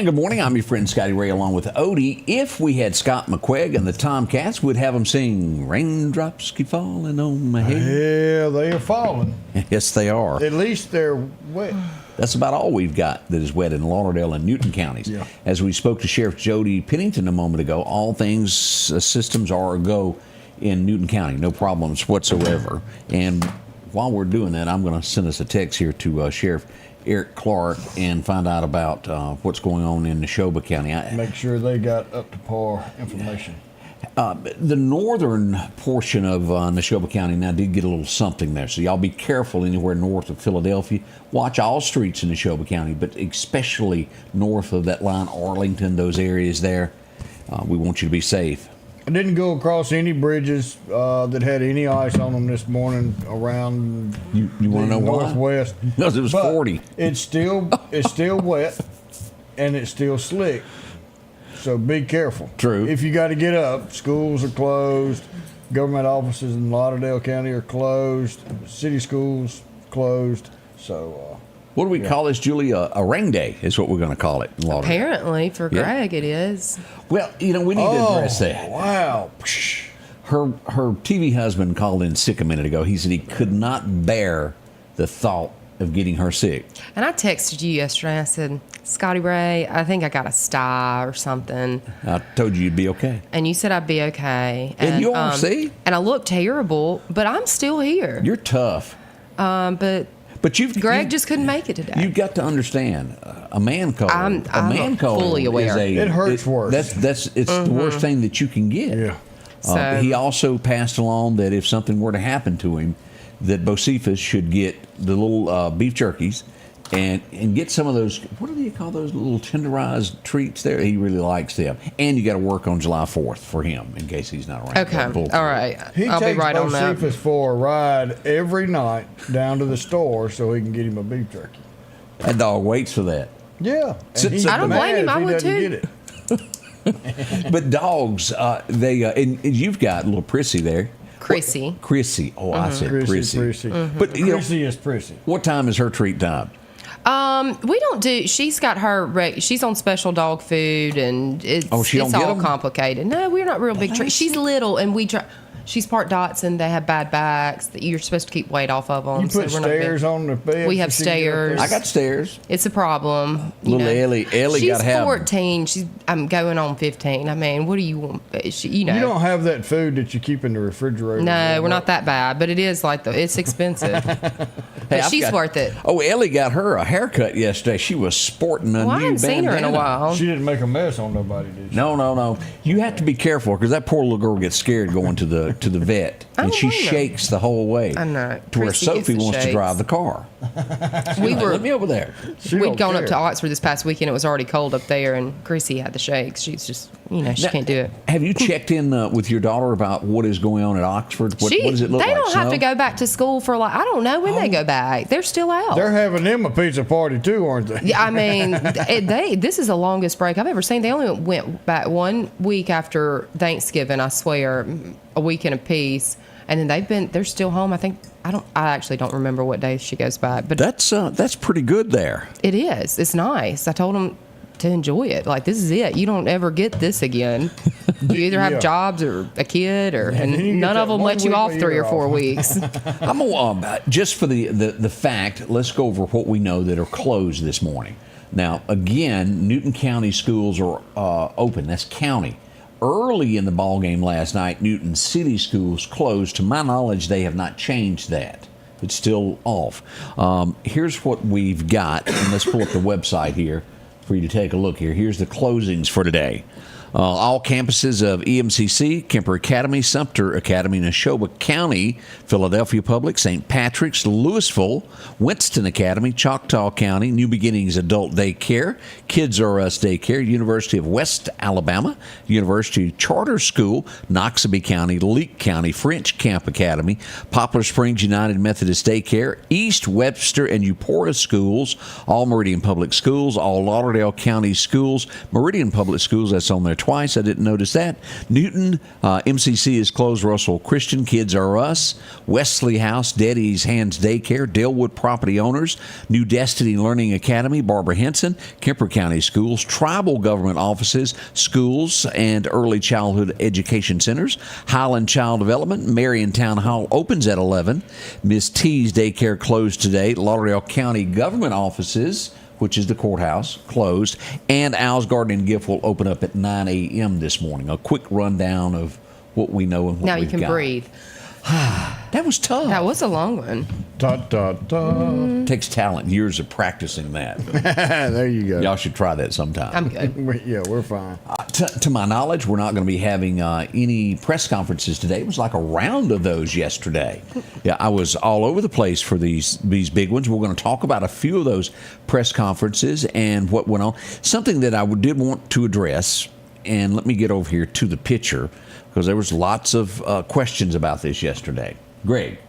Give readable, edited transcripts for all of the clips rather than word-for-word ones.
Good morning. I'm your friend Scotty Ray along with Odie. If we had Scott McQuaig and the Tomcats, we'd have them sing Raindrops Keep Falling on My Head. Yeah, they are falling. Yes, they are. At least they're wet. That's about all we've got that is wet in Lauderdale and Newton counties. Yeah. As we spoke to Sheriff Jody Pennington a moment ago, all things systems are a go in Newton County. No problems whatsoever. And while we're doing that, I'm going to send us a text here to Sheriff Eric Clark and find out about what's going on in Neshoba County. Make sure they got up to par information. The northern portion of Neshoba County now did get a little something there, so y'all be careful anywhere north of Philadelphia. Watch all streets in Neshoba County, but especially north of that line, Arlington, those areas there. We want you to be safe. I didn't go across any bridges that had any ice on them this morning around You want to know northwest. why? Because it was 40. It's still wet and it's still slick. So be careful. True. If you got to get up, schools are closed. Government offices in Lauderdale County are closed. City schools closed. So. What do we call this, Julie? A rain day is what we're going to call it in Lauderdale. Apparently, for Greg, it is. Well, we need to address that. Wow. Her TV husband called in sick a minute ago. He said he could not bear the thought of getting her sick. And I texted you yesterday. I said, Scotty Ray, I think I got a sty or something. I told you you'd be okay. And you said I'd be okay. And you are, see? And I look terrible, but I'm still here. You're tough. But Greg just couldn't make it today. You've got to understand, a man cold. I'm fully aware. It hurts worse. It's the worst thing that you can get. Yeah. So, he also passed along that if something were to happen to him, that Bocephus should get the little beef jerkies and get some of those, what do you call those little tenderized treats there? He really likes them. And you got to work on July 4th for him in case he's not around. Okay. All right. I'll be right on that. He takes Bocephus for a ride every night down to the store so he can get him a beef jerky. That dog waits for that. Yeah. I don't blame him. I would too. Get it. But dogs, and you've got little Prissy there. Chrissy. Chrissy. Oh, I said Prissy. But Prissy is Prissy. What time is her treat time? We don't do. She's got her. She's on special dog food, and it's all complicated. No, we're not real big treats. She's little, and we try. She's part Dotson. They have bad backs that you're supposed to keep weight off of them. You put stairs on the bed. We have stairs. I got stairs. It's a problem. Little Ellie got to have. She's 14. I'm going on 15. I mean, what do you want? You don't have that food that you keep in the refrigerator. No, we're not that bad, but it is it's expensive. But she's worth it. Oh, Ellie got her a haircut yesterday. She was sporting a new bandana. I haven't seen her in a while. She didn't make a mess on nobody, did she? No. You have to be careful because that poor little girl gets scared going to the vet, and she shakes the whole way. I know. To where Sophie wants to drive the car. Let me over there. We'd gone up to Oxford this past weekend. It was already cold up there, and Chrissy had the shakes. She's just, she can't do it. Have you checked in with your daughter about what is going on at Oxford? What does it look like? They don't have to go back to school for I don't know when they go back. They're still out. They're having them a pizza party too, aren't they? Yeah, I mean, this is the longest break I've ever seen. They only went back 1 week after Thanksgiving, I swear, a week in a piece. And then they're still home. I actually don't remember what day she goes back. But that's pretty good there. It is. It's nice. I told them to enjoy it. Like, this is it. You don't ever get this again. You either have jobs or a kid, and none of them let you off 3 or 4 weeks. I'm just for the fact, let's go over what we know that are closed this morning. Now, again, Newton County schools are open. That's county. Early in the ball game last night, Newton City schools closed. To my knowledge, they have not changed that. It's still off. Here's what we've got, and let's pull up the website here for you to take a look here. Here's the closings for today. All campuses of EMCC, Kemper Academy, Sumter Academy, Neshoba County, Philadelphia Public, St. Patrick's, Louisville, Winston Academy, Choctaw County, New Beginnings Adult Daycare, Kids R Us Daycare, University of West Alabama, University Charter School, Noxubee County, Leake County, French Camp Academy, Poplar Springs United Methodist Daycare, East Webster and Eupora Schools, all Meridian Public Schools, all Lauderdale County Schools, Meridian Public Schools, that's on there twice. I didn't notice that. Newton, MCC is closed. Russell Christian, Kids R Us. Wesley House, Daddy's Hands Daycare. Dalewood Property Owners. New Destiny Learning Academy, Barbara Henson. Kemper County Schools. Tribal Government Offices, Schools, and Early Childhood Education Centers. Highland Child Development. Marion Town Hall opens at 11. Miss T's Daycare closed today. Lauderdale County Government Offices, which is the courthouse, closed. And Al's Garden and Gift will open up at 9 a.m. this morning. A quick rundown of what we know and what Now we've you can got. breathe. That was tough. That was a long one. Takes talent, years of practicing that. There you go. Y'all should try that sometime. I'm good. Yeah, we're fine. To my knowledge, we're not going to be having any press conferences today. It was like a round of those yesterday. Yeah, I was all over the place for these big ones. We're going to talk about a few of those press conferences and what went on. Something that I did want to address, and let me get over here to the picture, because there was lots of questions about this yesterday. Greg,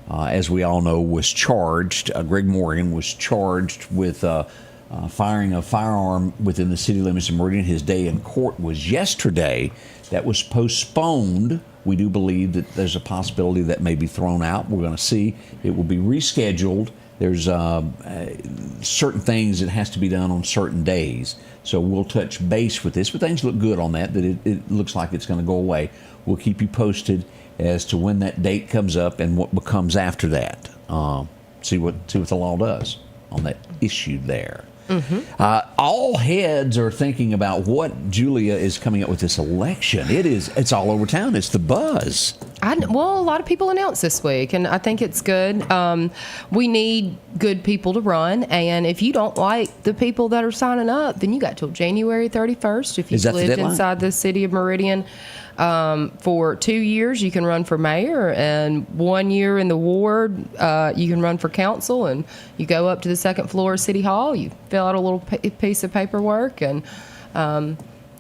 as we all know, was charged. Greg Morgan was charged with firing a firearm within the city limits of Meridian. His day in court was yesterday. That was postponed. We do believe that there's a possibility that may be thrown out. We're going to see. It will be rescheduled. There's certain things that has to be done on certain days. So we'll touch base with this, but things look good on that it looks like it's going to go away. We'll keep you posted as to when that date comes up and what becomes after that. See what the law does on that issue there. Mm-hmm. All heads are thinking about what Julia is coming up with this election. It's all over town. It's the buzz. Well, a lot of people announced this week, and I think it's good. We need good people to run, and if you don't like the people that are signing up, then you got till January 31st. If you've lived inside the city of Meridian for 2 years, you can run for mayor, and 1 year in the ward, you can run for council, and you go up to the second floor of City Hall, you fill out a little piece of paperwork, and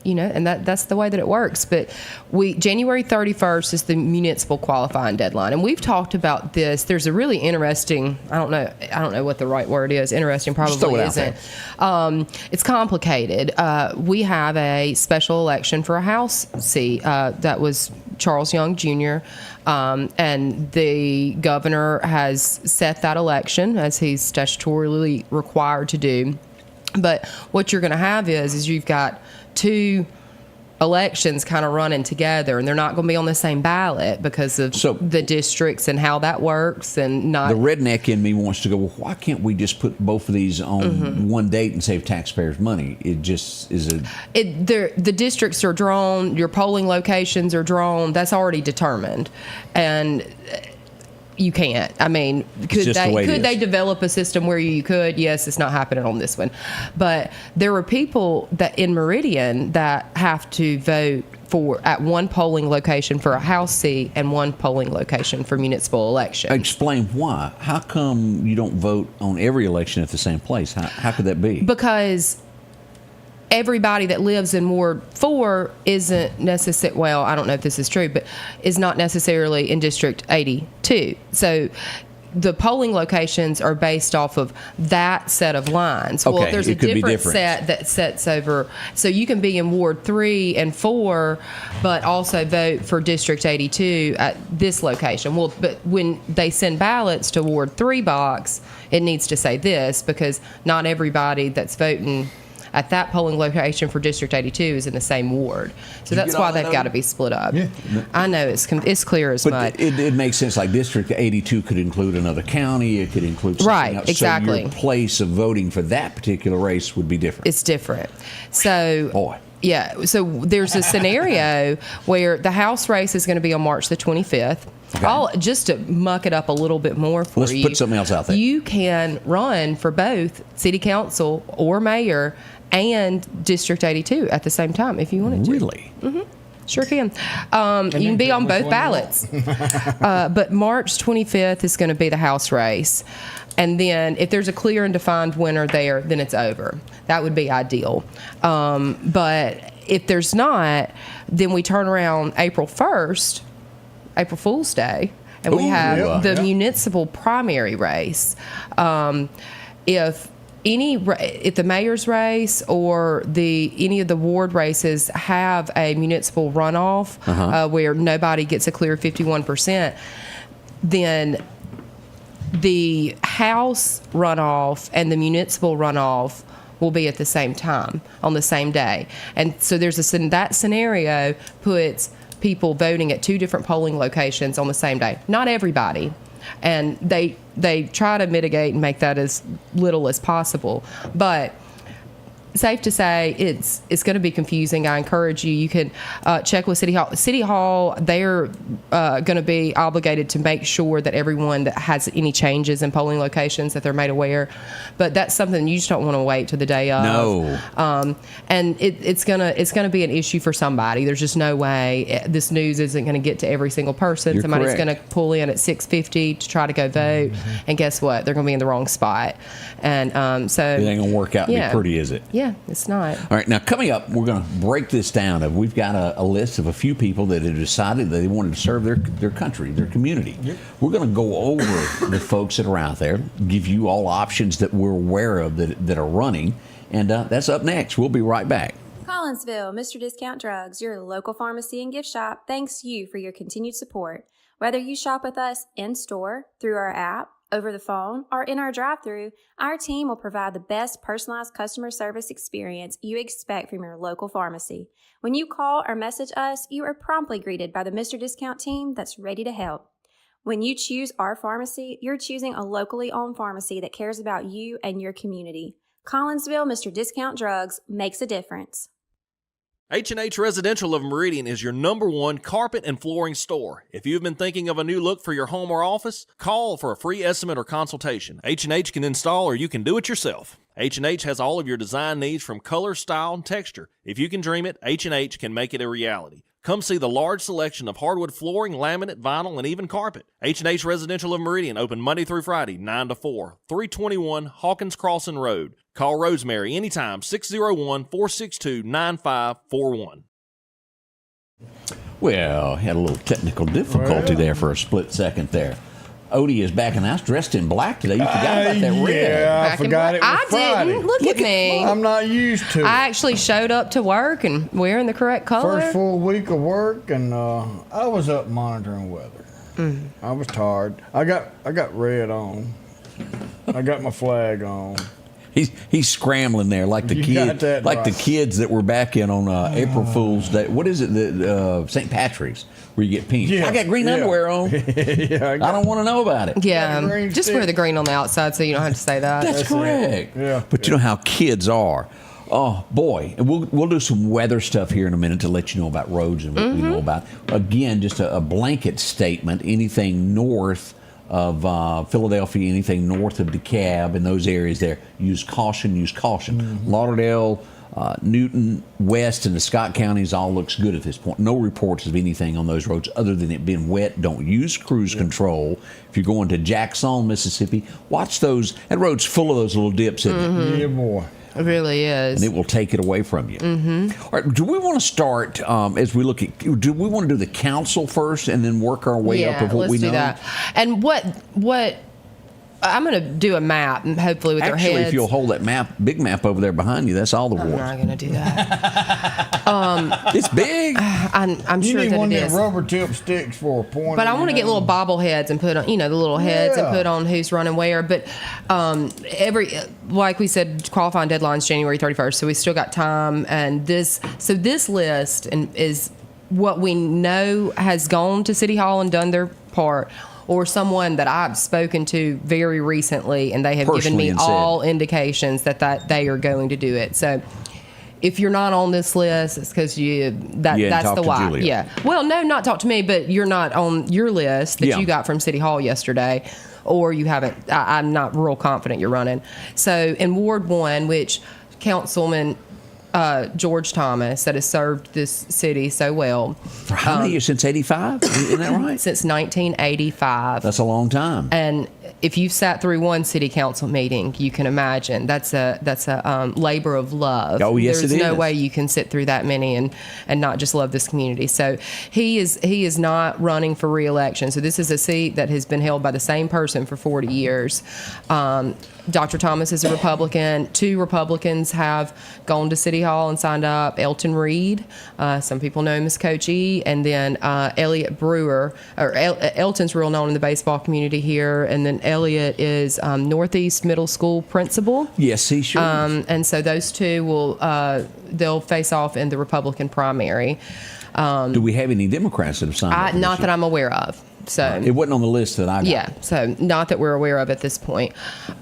and that's the way that it works. But January 31st is the municipal qualifying deadline, and we've talked about this. There's a really interesting, I don't know what the right word is. Interesting probably isn't. It's complicated. We have a special election for a House seat that was Charles Young Jr., and the governor has set that election as he's statutorily required to do. But what you're going to have is you've got two elections kind of running together, and they're not going to be on the same ballot because of the districts and how that works. And not the redneck in me wants to go, well, why can't we just put both of these on one date and save taxpayers money? It just is the districts are drawn, your polling locations are drawn. That's already determined, and you can't. I mean, could they develop a system where you could? Yes, it's not happening on this one. But there are people that in Meridian that have to vote at one polling location for a House seat and one polling location for municipal elections. Explain why. How come you don't vote on every election at the same place? How could that be? Because everybody that lives in Ward 4 isn't necessarily, well, I don't know if this is true, but is not necessarily in District 82. So the polling locations are based off of that set of lines. Okay, well, there's a different different set that sets over. So you can be in Ward 3 and 4, but also vote for District 82 at this location. Well, but when they send ballots to Ward 3 box, it needs to say this, because not everybody that's voting at that polling location for District 82 is in the same ward. So that's why they've got to be split up. Yeah. I know, it's clear as mud. But it makes sense. Like District 82 could include another county. It could include something else. Exactly. So your place of voting for that particular race would be different. It's different. So, boy. Yeah. So there's a scenario where the House race is going to be on March the 25th. Okay. Just to muck it up a little bit more for you. Let's put something else out there. You can run for both city council or mayor and District 82 at the same time if you wanted to. Really? Sure can. You can be on both ballots. But March 25th is going to be the House race. And then if there's a clear and defined winner there, then it's over. That would be ideal. But if there's not, then we turn around April 1st, April Fool's Day, and we have the municipal primary race. If the mayor's race or any of the ward races have a municipal runoff where nobody gets a clear 51%, then the House runoff and the municipal runoff will be at the same time on the same day. And so that scenario puts people voting at two different polling locations on the same day. Not everybody. And they try to mitigate and make that as little as possible. But safe to say it's going to be confusing. I encourage you can check with City Hall. City Hall, they're going to be obligated to make sure that everyone that has any changes in polling locations that they're made aware. But that's something you just don't want to wait till the day of. No. And it's gonna be an issue for somebody. There's just no way this news isn't going to get to every single person. You're Somebody's correct. going to pull in at 6:50 to try to go vote, and guess what? They're going to be in the wrong spot. And so It ain't going to work out and Yeah. be pretty, is it? yeah, it's not. All right, now coming up, we're going to break this down. We've got a list of a few people that have decided that they wanted to serve their country, their community. Yep. We're going to go over the folks that are out there, give you all options that we're aware of that are running, and that's up next. We'll be right back. Collinsville, Mr. Discount Drugs, your local pharmacy and gift shop, thanks you for your continued support. Whether you shop with us in-store, through our app, over the phone, or in our drive-thru, our team will provide the best personalized customer service experience you expect from your local pharmacy. When you call or message us, you are promptly greeted by the Mr. Discount team that's ready to help. When you choose our pharmacy, you're choosing a locally owned pharmacy that cares about you and your community. Collinsville, Mr. Discount Drugs makes a difference. H&H Residential of Meridian is your #1 carpet and flooring store. If you've been thinking of a new look for your home or office, call for a free estimate or consultation. H&H can install or you can do it yourself. H&H has all of your design needs from color, style, and texture. If you can dream it, H&H can make it a reality. Come see the large selection of hardwood flooring, laminate, vinyl, and even carpet. H&H Residential of Meridian, open Monday through Friday, 9 to 4, 321 Hawkins Crossing Road. Call Rosemary anytime, 601-462-9541. Well, had a little technical difficulty there for a split second there. Odie is back in the house dressed in black today. You forgot about that red. Yeah, I Back in forgot it was I Friday. didn't. Look at me. I'm not used to it. I actually showed up to work and wearing the correct color. First full week of work, and I was up monitoring weather. I was tired. I got red on. I got my flag on. He's scrambling there like the You got kids, that like the right. kids that were back in on April Fool's Day. What is it? St. Patrick's, where you get pink. Yeah, I got green yeah. underwear on. Yeah, I don't want to know about it. Yeah, green just stick. wear the green on the outside so you don't have to say that. That's correct. Yeah, But you know how kids are. Oh boy, and we'll do some weather stuff here in a minute to let you know about roads and what we know about. Again, just a blanket statement. Anything north of Philadelphia, anything north of DeKalb and those areas there, use caution. Lauderdale, Newton, West, and the Scott counties all looks good at this point. No reports of anything on those roads other than it being wet. Don't use cruise control. If you're going to Jackson, Mississippi, watch those. That road's full of those little dips, isn't it? Yeah, boy. It really is. And it will take it away from you. All right, do we want to start as we look at? Do we want to do the council first and then work our way up of what let's we do know? that. And what I'm going to do a map, and hopefully with their Actually, heads. if you'll hold that big map over there behind you, that's all the I'm wards. not going to do that. It's big. I'm You sure need that one it of is. them rubber tip sticks for a point. But I want to get little bobbleheads and put on, the little heads and Yeah. put on who's running where. But like we said, qualifying deadline's January 31st, so we still got time. And this list is what we know has gone to City Hall and done their part, or someone that I've spoken to very recently, and they have given Personally me and said. all indications that they are going to do it. So. If you're not on this list, it's because hadn't that's talked the to why. Julia. Yeah. Well, no, not talk to me, but you're not on your list that Yeah. you got from City Hall yesterday, or you haven't. I'm not real confident you're running. So in Ward 1, which Councilman George Thomas that has served this city so well. For how many years? Since 85? Isn't that right? Since 1985. That's a long time. And if you've sat through one city council meeting, you can imagine that's a labor of love. Oh, yes, There's it no is. way you can sit through that many and not just love this community. So he is not running for re-election. So this is a seat that has been held by the same person for 40 years. Dr. Thomas is a Republican. 2 Republicans have gone to City Hall and signed up. Elton Reed, some people know him as Coach E, and then Elliot Brewer. Elton's real known in the baseball community here, and then Elliot is Northeast Middle School principal. Yes, he sure is. And so those 2 will they'll face off in the Republican primary. Do we have any Democrats that have signed up? Not that I'm aware of. So It wasn't on the list that I got. yeah, so not that we're aware of at this point.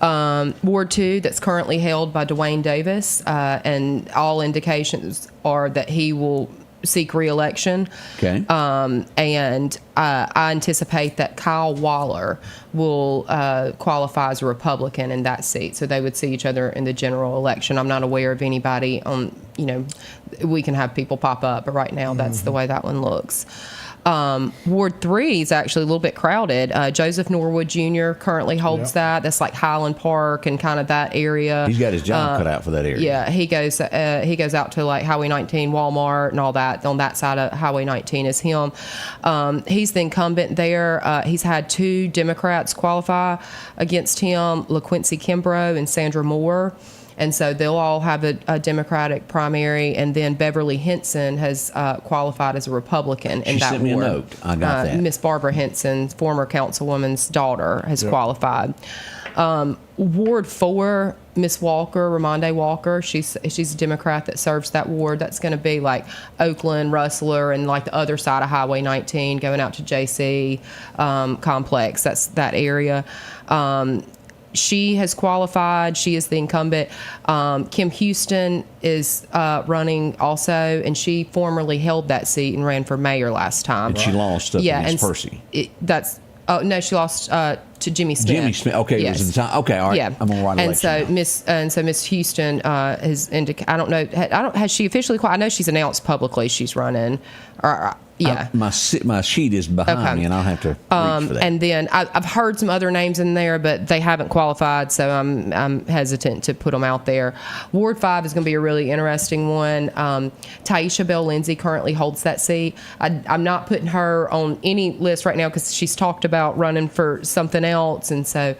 Ward 2, that's currently held by Dwayne Davis, and all indications are that he will seek re-election. Okay. And I anticipate that Kyle Waller will qualify as a Republican in that seat. So they would see each other in the general election. I'm not aware of anybody on, we can have people pop up, but right now that's the way that one looks. Ward 3 is actually a little bit crowded. Joseph Norwood Jr. currently holds that. That's like Highland Park and kind of that area. He's got his job cut out for that area. Yeah, he goes out to like Highway 19, Walmart, and all that. On that side of Highway 19 is him. He's the incumbent there. He's had 2 Democrats qualify against him, LaQuincy Kimbrough and Sandra Moore. And so they'll all have a Democratic primary, and then Beverly Henson has qualified as a Republican in She that sent me a ward. note. I got that. Miss Barbara Henson, former councilwoman's daughter, has qualified. Ward 4, Miss Walker, Ramonde Walker, she's a Democrat that serves that ward. That's going to be like Oakland, Rustler, and like the other side of Highway 19, going out to JC complex. That's that area. She has qualified. She is the incumbent. Kim Houston is running also, and she formerly held that seat and ran for mayor last time. And she lost up against Percy. No, she lost to Jimmy Smith. Jimmy Smith. Okay, yes. it was at the time. Okay, all right. Yeah, I'm gonna write and so Miss Houston has indicated. I don't know. Has she officially? I know she's announced publicly she's running. Yeah. My sheet is behind me, and I'll have to reach for that. And then I've heard some other names in there, but they haven't qualified, so I'm hesitant to put them out there. Ward 5 is going to be a really interesting one. Taisha Bell Lindsay currently holds that seat. I'm not putting her on any list right now because she's talked about running for something else, and so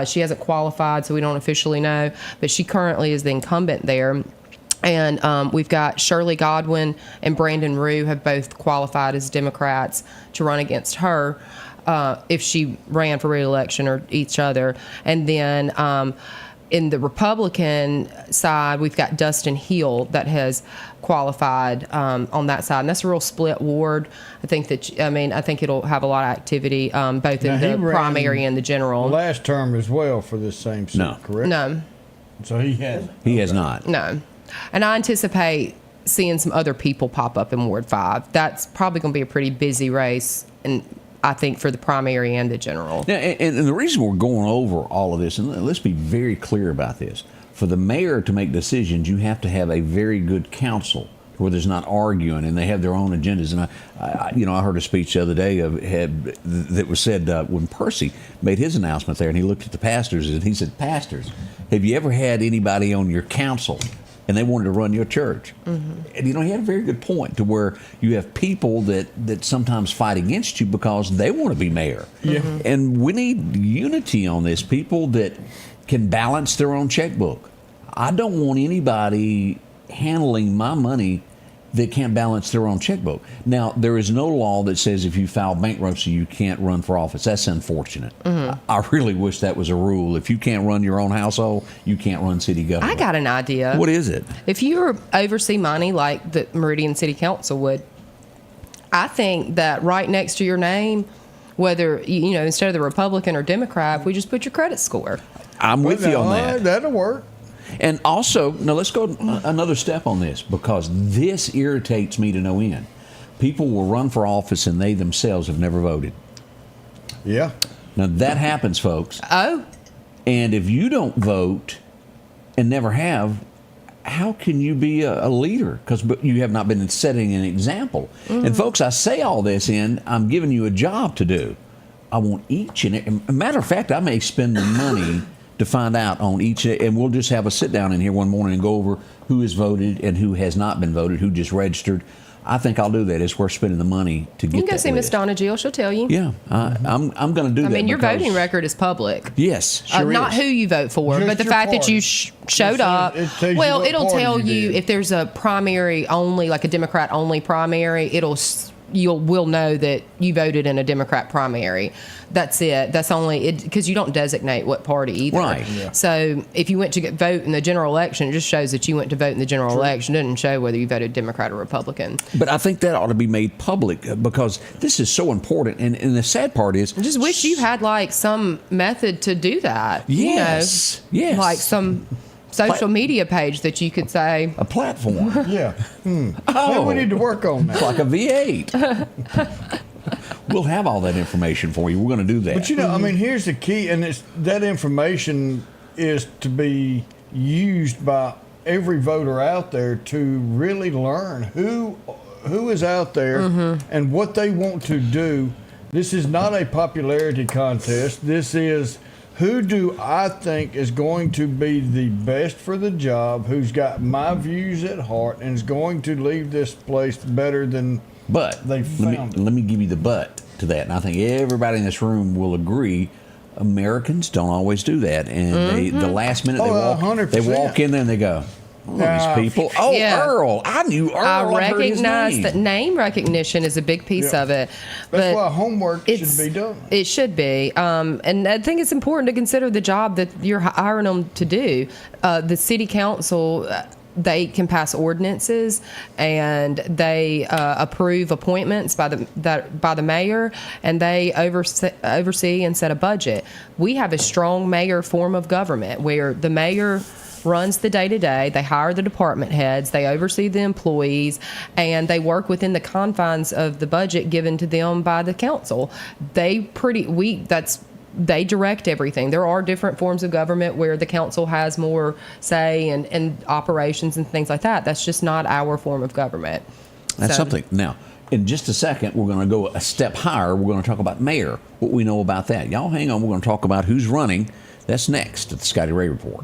she hasn't qualified, so we don't officially know. But she currently is the incumbent there. And we've got Shirley Godwin and Brandon Rue have both qualified as Democrats to run against her if she ran for re-election or each other. And then in the Republican side, we've got Dustin Hill that has qualified on that side. And that's a real split ward. I think it'll have a lot of activity both in the primary and the general. Last term as well for this same seat, correct? No. So he has. He has not. No. And I anticipate seeing some other people pop up in Ward 5. That's probably going to be a pretty busy race, and I think for the primary and the general. Now, and the reason we're going over all of this, and let's be very clear about this, for the mayor to make decisions, you have to have a very good council where there's not arguing and they have their own agendas. And I heard a speech the other day that was said when Percy made his announcement there, and he looked at the pastors and he said, "Pastors, have you ever had anybody on your council and they wanted to run your church?" And he had a very good point to where you have people that sometimes fight against you because they want to be mayor. And we need unity on this, people that can balance their own checkbook. I don't want anybody handling my money that can't balance their own checkbook. Now, there is no law that says if you file bankruptcy, you can't run for office. That's unfortunate. I really wish that was a rule. If you can't run your own household, you can't run city government. I got an idea. What is it? If you oversee money like the Meridian City Council would, I think that right next to your name, whether, instead of the Republican or Democrat, if we just put your credit score. I'm with you on that. That'll work. And also, now let's go another step on this, because this irritates me to no end. People will run for office and they themselves have never voted. Yeah. Now that happens, folks. Oh. And if you don't vote and never have, how can you be a leader? Because you have not been setting an example. And folks, I say all this I'm giving you a job to do. I want each and matter of fact, I may spend the money to find out on each, and we'll just have a sit down in here one morning and go over who has voted and who has not been voted, who just registered. I think I'll do that. It's worth spending the money to get. You can go that see Miss list. Donna Jill. She'll tell you. Yeah, I'm going to do that. I mean, your because- voting record is public. Yes, sure Not is. who you vote for, Just but the your fact that party. you showed It up. tells you Well, what it'll party tell you you did. if there's a primary only, like a Democrat only primary. Will know that you voted in a Democrat primary. That's it. That's only it, because you don't designate what party either. Right. Yeah. So if you went to vote in the general election, it just shows that you went to vote in the general election. It doesn't show whether you voted Democrat or Republican. But I think that ought to be made public because this is so important. And the sad part is, I just wish you had like some method to do that. Yes. You know, Yes. like some social media page that you could say, a platform. Yeah. Oh. Maybe we need to work on It's that. like a V8. We'll have all that information for you. We're going to do that. But you know, I mean, here's the key, and that information is to be used by every voter out there to really learn who is out there and what they want to do. This is not a popularity contest. This is who do I think is going to be the best for the job, who's got my views at heart, and is going to leave this place better than But they found it. let me give you the but to that. And I think everybody in this room will agree Americans don't always do that. And the last minute Oh, they 100%. walk in there and they go, oh, Yeah. these people. Oh, Yeah. Earl. I knew Earl. I I've heard his recognize name. that name recognition is a big piece Yeah. of it. That's But why homework should it's- be done. It should be. And I think it's important to consider the job that you're hiring them to do. The city council, they can pass ordinances and they approve appointments by the mayor, and they oversee and set a budget. We have a strong mayor form of government where the mayor runs the day-to-day. They hire the department heads, they oversee the employees, and they work within the confines of the budget given to them by the council. They direct everything. There are different forms of government where the council has more say in operations and things like that. That's just not our form of government. That's So- something. Now, in just a second, we're going to go a step higher. We're going to talk about mayor, what we know about that. Y'all hang on. We're going to talk about who's running. That's next at the Scotty Ray Report.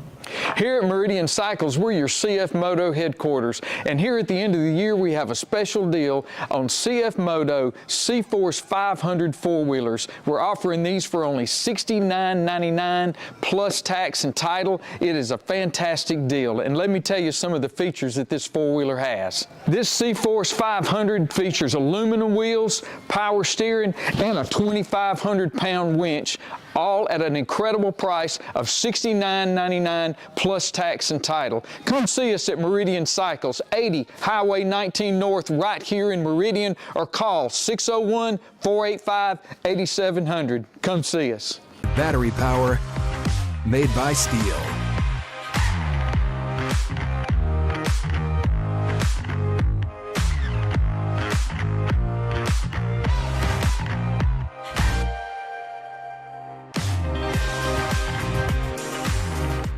Here at Meridian Cycles, we're your CF Moto headquarters. And here at the end of the year, we have a special deal on CF Moto C-Force 500 four-wheelers. We're offering these for only $69.99 plus tax and title. It is a fantastic deal. And let me tell you some of the features that this four-wheeler has. This C-Force 500 features aluminum wheels, power steering, and a 2,500-pound winch, all at an incredible price of $69.99 plus tax and title. Come see us at Meridian Cycles, 80 Highway 19 North, right here in Meridian, or call 601-485-8700. Come see us. Battery power made by steel.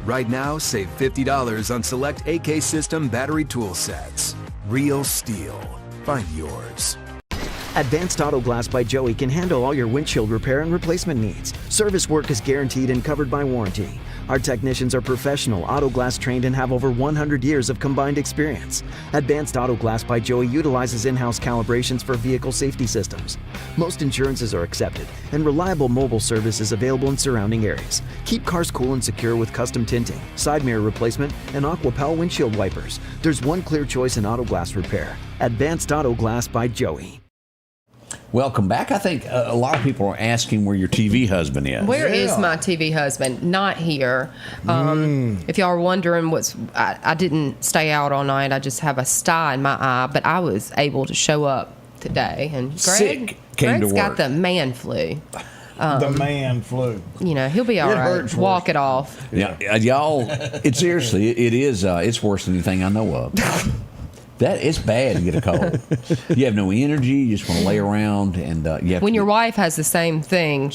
Right now, save $50 on select AK System battery tool sets. Real steel. Find yours. Advanced Auto Glass by Joey can handle all your windshield repair and replacement needs. Service work is guaranteed and covered by warranty. Our technicians are professional, auto glass trained, and have over 100 years of combined experience. Advanced Auto Glass by Joey utilizes in-house calibrations for vehicle safety systems. Most insurances are accepted, and reliable mobile service is available in surrounding areas. Keep cars cool and secure with custom tinting, side mirror replacement, and AquaPal windshield wipers. There's one clear choice in auto glass repair. Advanced Auto Glass by Joey. Welcome back. I think a lot of people are asking where your TV husband is. Where is Yeah. my TV husband? Not here. If y'all are wondering I didn't stay out all night. I just have a sty in my eye, but I was able to show up today. And Greg, Sick came to Greg's got work. the man flu. The man flu. You know, he'll be all It right. hurts Walk worse. it off. Yeah, y'all. It seriously, it is. It's worse than anything I know of. That it's bad to get a cold. You have no energy. You just want to lay around, and you have When to, your wife has the same thing,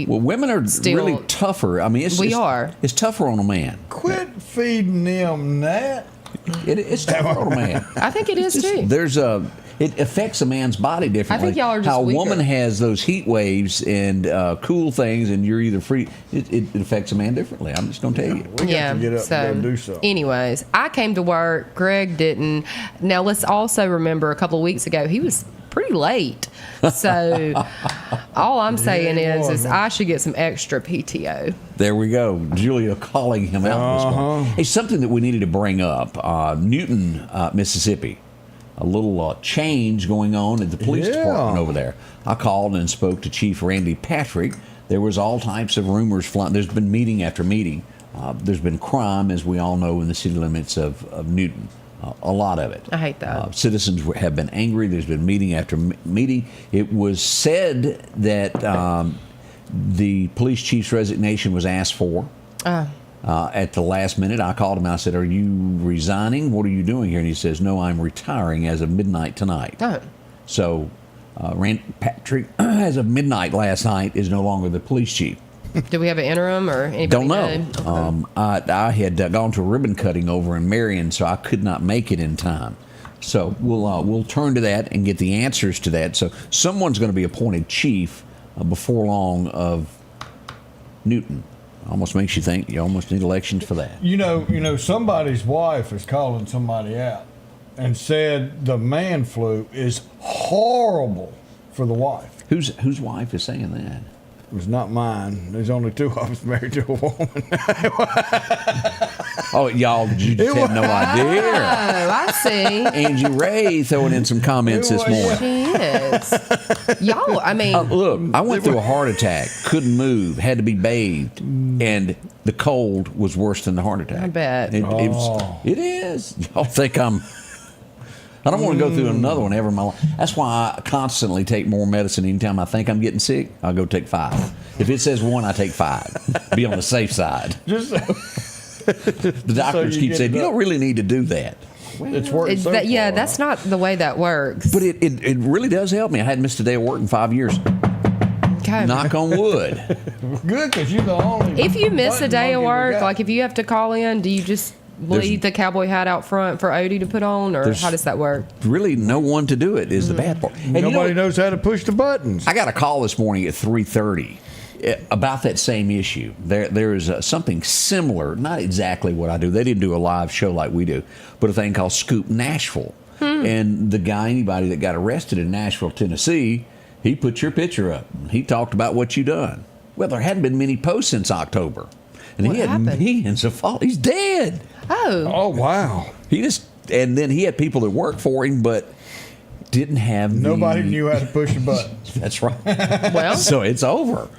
Well, women are still- really tougher. I mean, We are. It's tougher on a man. Quit feeding them that. It's tough, man. I think it is too. It affects a man's body differently. I think y'all are just how a weaker. woman has those heat waves and cool things, and you're either free. It affects a man differently. I'm just gonna tell you. We got to get up and go do something. Anyways, I came to work. Greg didn't. Now let's also remember a couple of weeks ago he was pretty late. So all I'm saying is I should get some extra PTO. There we go. Julia calling him out this morning. Hey, something that we needed to bring up. Newton, Mississippi. A little change going on at the police department over there. I called and spoke to Chief Randy Patrick. There was all types of rumors flying. There's been meeting after meeting. There's been crime, as we all know, in the city limits of Newton. A lot of it. I hate that. Citizens have been angry. There's been meeting after meeting. It was said that the police chief's resignation was asked for. At the last minute, I called him and I said, "Are you resigning? What are you doing here?" And he says, "No, I'm retiring as of midnight tonight." Oh. So, Randy Patrick, as of midnight last night, is no longer the police chief. Do we have an interim or anybody? Don't know. Okay. I had gone to a ribbon cutting over in Marion, so I could not make it in time. So we'll turn to that and get the answers to that. So someone's going to be appointed chief before long of Newton. Almost makes you think you almost need elections for that. You know, somebody's wife is calling somebody out and said the man flu is horrible for the wife. Whose wife is saying that? It was not mine. There's only two of us married to a woman. Oh, y'all, you just had no idea. Oh, I see. Angie Ray throwing in some comments this morning. She is. Y'all, I mean. Look, I went through a heart attack, couldn't move, had to be bathed, and the cold was worse than the heart attack. I bet. It is. Y'all think I don't want to go through another one ever in my life. That's why I constantly take more medicine. Anytime I think I'm getting sick, I'll go take 5. If it says 1, I take 5. Be on the safe side. The doctors keep saying, you don't really need to do that. It's worked so far, that's not the way that works. But it really does help me. I hadn't missed a day of work in 5 years. Okay. Knock on wood. Good, because you're the only. If you miss a button day of monkey we work, got. like if you have to call in, do you just leave the cowboy hat out front for Odie to put on, or how does that work? Really, no one to do it is the bad part. And Nobody knows how to push the buttons. I got a call this morning at 3:30 about that same issue. There is something similar, not exactly what I do. They didn't do a live show like we do, but a thing called Scoop Nashville. And the guy, anybody that got arrested in Nashville, Tennessee, he put your picture up. He talked about what you done. Well, there hadn't been many posts since October. And What he had happened? millions of followers. He's dead. Oh, wow. And then he had people that worked for him, but didn't have Nobody knew how to push a button. That's right. Well, So it's over.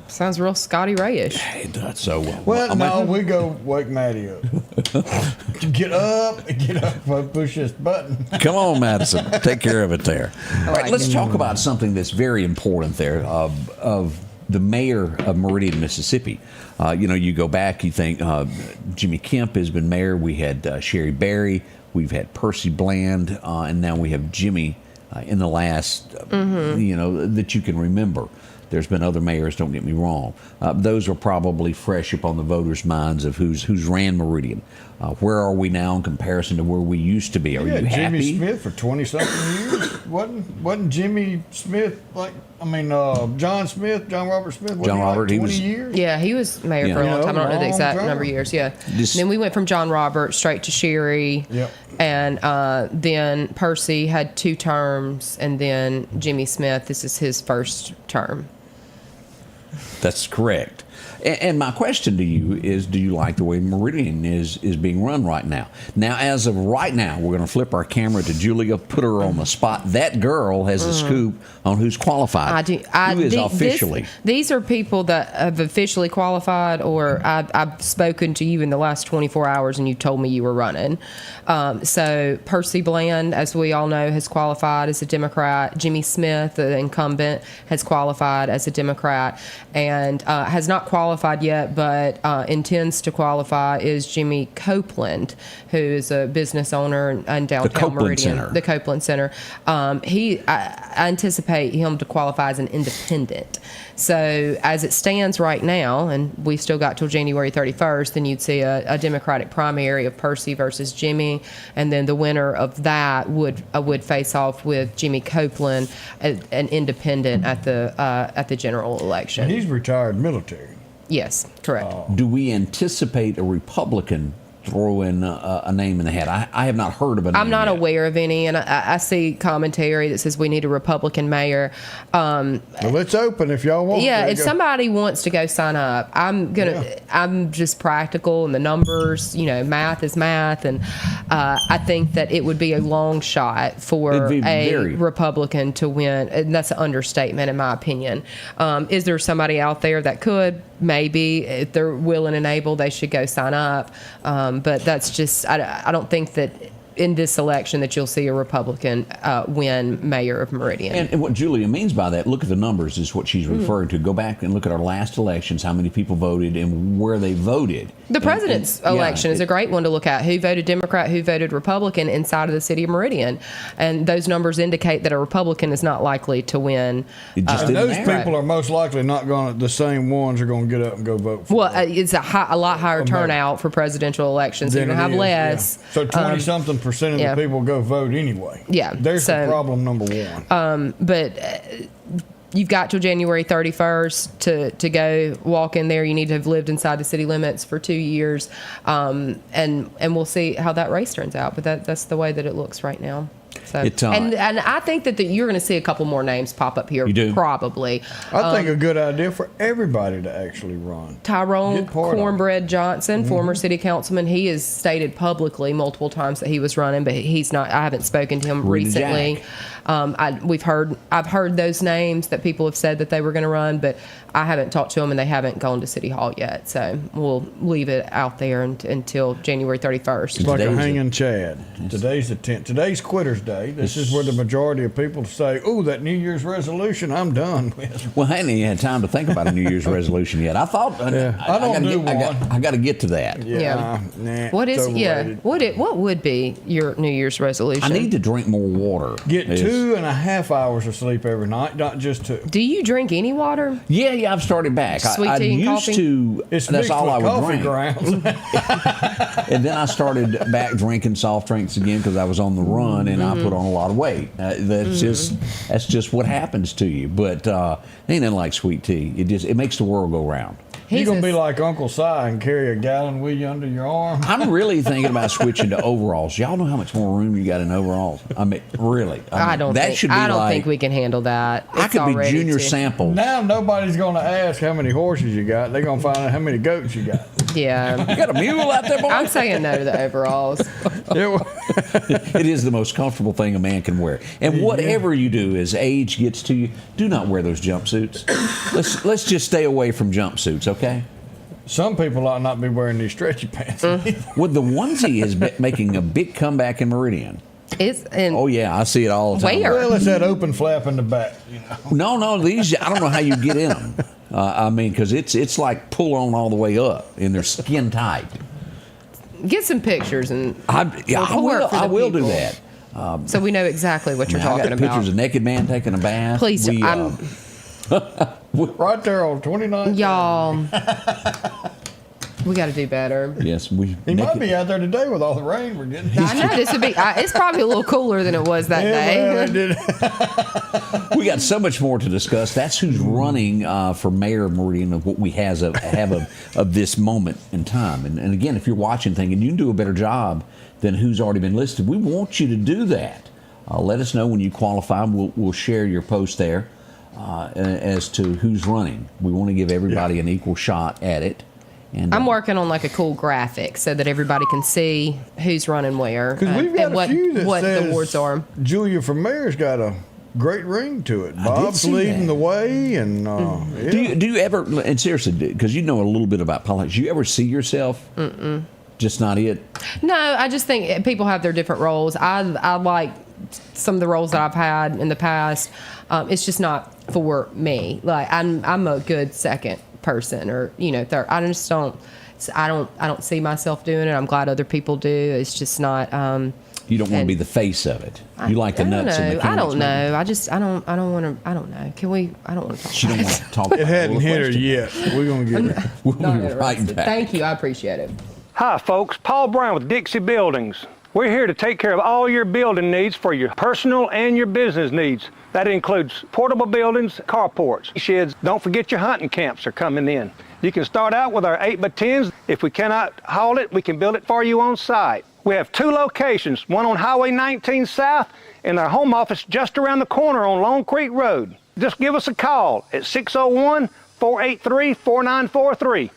sounds real Scotty Ray-ish. It does. So Well, we go wake Maddie up. Get up, push this button. Come on, Madison. Take care of it there. All right, let's talk about something that's very important there of the mayor of Meridian, Mississippi. You go back, you think Jimmy Kemp has been mayor. We had Sherry Berry. We've had Percy Bland. And now we have Jimmy in the last, that you can remember. There's been other mayors, don't get me wrong. Those are probably fresh upon the voters' minds of who's ran Meridian. Where are we now in comparison to where we used to be? Are you happy? Jimmy Smith for 20-something years. Wasn't Jimmy Smith John Smith, John Robert Smith? John Robert, he 20 was- years? Yeah, he was mayor for a long time. I don't know the exact number of years. Yeah. Then we went from John Robert straight to Sherry. Yep. And then Percy had 2 terms, and then Jimmy Smith, this is his first term. That's correct. And my question to you is, do you like the way Meridian is being run right now? Now, as of right now, we're going to flip our camera to Julia, put her on the spot. That girl has a scoop on who's qualified. I do. Who is officially? These are people that have officially qualified, or I've spoken to you in the last 24 hours and you told me you were running. So Percy Bland, as we all know, has qualified as a Democrat. Jimmy Smith, the incumbent, has qualified as a Democrat, and has not qualified qualified yet, but intends to qualify is Jimmy Copeland, who is a business owner in downtown Copeland Meridian. Center. The Copeland Center. I anticipate him to qualify as an independent. So as it stands right now, and we've still got till January 31st, then you'd see a Democratic primary of Percy versus Jimmy, and then the winner of that would face off with Jimmy Copeland, an independent at the general election. He's retired military. Yes, correct. Do we anticipate a Republican throwing a name in the hat? I have not heard of a name I'm not yet. aware of any, and I see commentary that says we need a Republican mayor. Well, it's open if y'all want. Yeah, to if go. somebody wants to go sign up, I'm just practical, and the numbers, math is math, and I think that it would be a long shot for It'd be a very- Republican to win, and that's an understatement in my opinion. Is there somebody out there that could? Maybe, if they're willing and able, they should go sign up. But that's just, I don't think that in this election that you'll see a Republican win mayor of Meridian. And what Julia means by that, look at the numbers, is what she's referring to. Go back and look at our last elections, how many people voted and where they voted. The president's election is a great one to look at. Who voted Democrat, who voted Republican inside of the city of Meridian. And those numbers indicate that a Republican is not likely to win. It just And didn't those matter. people are most likely not going to, the same ones are going to get up and go vote for Well, it. it's a lot higher turnout for presidential elections. So you're Than going to it have is, less. yeah. So 20-something% of yeah. the people go vote anyway. Yeah, There's the so- problem number one. But you've got till January 31st to go walk in there. You need to have lived inside the city limits for 2 years, and we'll see how that race turns out. But that's the way that it looks right now. So, and I think that you're going to see a couple more names pop up here. You do? Probably. I think a good idea for everybody to actually run. Tyrone Get part of it. Cornbread Johnson, former city councilman, he has stated publicly multiple times that he was running, but he's not. I haven't spoken to him Rita recently. Jack. I've heard those names that people have said that they were going to run, but I haven't talked to them, and they haven't gone to City Hall yet. So we'll leave it out there until January 31st. It's like a Today's hanging Chad. Today's the 10th. Today's Quitter's Day. This is where the majority of people say, "Oh, that New Year's resolution, I'm done with." Well, I hadn't even had time to think about a New Year's resolution yet. I thought I don't do one. I got to get to that. Yeah. Nah, What it's is overrated. What would be your New Year's resolution? I need to drink more water. Get Is- 2.5 hours of sleep every night, not just 2. Do you drink any water? Yeah, I've started back. Sweet I tea and used coffee? to. It's That's mixed all with I would coffee drink. grounds. And then I started back drinking soft drinks again because I was on the run and I put on a lot of weight. That's just what happens to you. But ain't nothing like sweet tea. It makes the world go round. You're He's going to a- be like Uncle Si and carry a gallon with you under your arm. I'm really thinking about switching to overalls. Y'all know how much more room you got in overalls? I mean, really. I don't that think should be I don't like, think we can handle that. I It's could be already junior too- samples. Now nobody's going to ask how many horses you got. They're going to find out how many goats you got. Yeah. You got a mule out there, boy? I'm saying no to the overalls. It is the most comfortable thing a man can wear. And whatever you do as age gets to you, do not wear those jumpsuits. Let's just stay away from jumpsuits, okay? Some people ought not be wearing these stretchy pants. Well, the onesie is making a big comeback in Meridian. It's in Oh yeah, I see it all the time. Where? Well, it's that open flap in the back. No, these I don't know how you get in them. I mean, because it's like pull on all the way up, and they're skin tight. get some pictures and I report for the will do people. that. So we know exactly what you're I got talking pictures about. of a naked man taking a bath. Please, Right there on 29. y'all. We got to do better. Yes, we. He might be out there today with all the rain we're getting. I know this would be. It's probably a little cooler than it was that Yeah, day. well, it did. We got so much more to discuss. That's who's running for mayor of Meridian, of what we have of this moment in time. And again, if you're watching thinking you can do a better job than who's already been listed, we want you to do that. Let us know when you qualify. We'll share your post there as to who's running. We want to give everybody an equal shot at it. And, I'm working on like a cool graphic so that everybody can see who's running where Because we've got and what, a few that what says the awards are. Julia for mayor's got a great ring to it. did Bob's see leading that. the way, and yeah. Do you ever, and seriously, because you know a little bit about politics, you ever see yourself? Just not it? No, I just think people have their different roles. I like some of the roles that I've had in the past. It's just not for me. Like I'm a good second person, or third. I just don't. I don't see myself doing it. I'm glad other people do. It's just not. You don't want to be the face of it. You like the nuts and the I candies. don't know. I don't want to. I don't know. Can we? I don't want to talk. She don't about want to talk. It hadn't hit her question. yet. We're gonna get her. We'll Not be right interested. back. Thank you. I appreciate it. Hi, folks. Paul Brown with Dixie Buildings. We're here to take care of all your building needs for your personal and your business needs. That includes portable buildings, carports, sheds. Don't forget your hunting camps are coming in. You can start out with our 8x10s. If we cannot haul it, we can build it for you on site. We have 2 locations, one on Highway 19 South and our home office just around the corner on Long Creek Road. Just give us a call at 601-483-4943.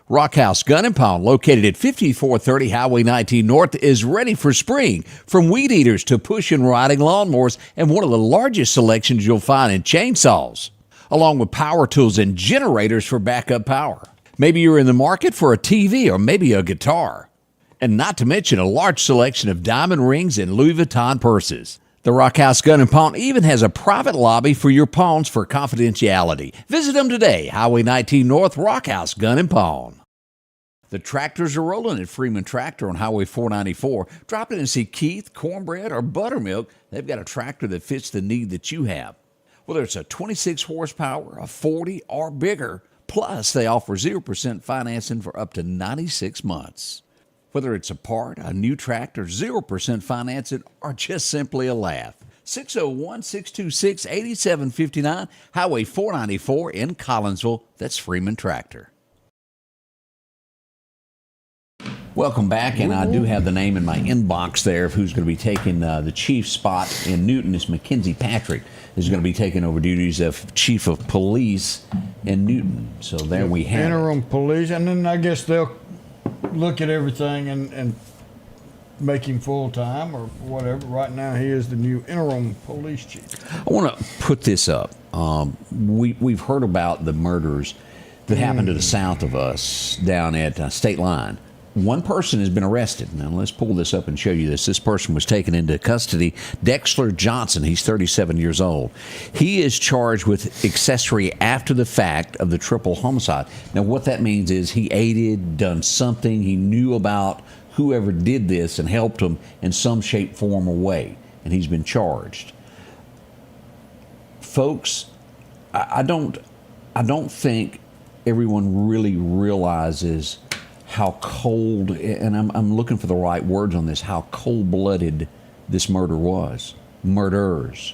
Rockhouse Gun and Pound, located at 5430 Highway 19 North, is ready for spring. From weed eaters to push and riding lawnmowers, and one of the largest selections you'll find in chainsaws, along with power tools and generators for backup power. Maybe you're in the market for a TV or maybe a guitar. And not to mention a large selection of diamond rings and Louis Vuitton purses. The Rockhouse Gun and Pawn even has a private lobby for your pawns for confidentiality. Visit them today, Highway 19 North, Rockhouse Gun and Pawn. The tractors are rolling at Freeman Tractor on Highway 494. Drop in and see Keith, Cornbread, or Buttermilk. They've got a tractor that fits the need that you have. Whether it's a 26 horsepower, a 40, or bigger. Plus, they offer 0% financing for up to 96 months. Whether it's a part, a new tractor, 0% financing, or just simply a laugh. 601-626-8759, Highway 494 in Collinsville. That's Freeman Tractor. Welcome back, and I do have the name in my inbox there of who's going to be taking the chief spot in Newton. Is Mackenzie Patrick is going to be taking over duties of chief of police in Newton. So there we have interim police, and then I guess they'll look at everything and make him full time or whatever. Right now, he is the new interim police chief. I want to put this up. We've heard about the murders that happened to the south of us down at State Line. One person has been arrested. Now, let's pull this up and show you this. This person was taken into custody. Drexler Johnson, he's 37 years old. He is charged with accessory after the fact of the triple homicide. Now, what that means is he aided, done something, he knew about whoever did this and helped him in some shape, form, or way, and he's been charged. Folks, I don't think everyone really realizes how cold, and I'm looking for the right words on this, how cold-blooded this murder was. Murderers.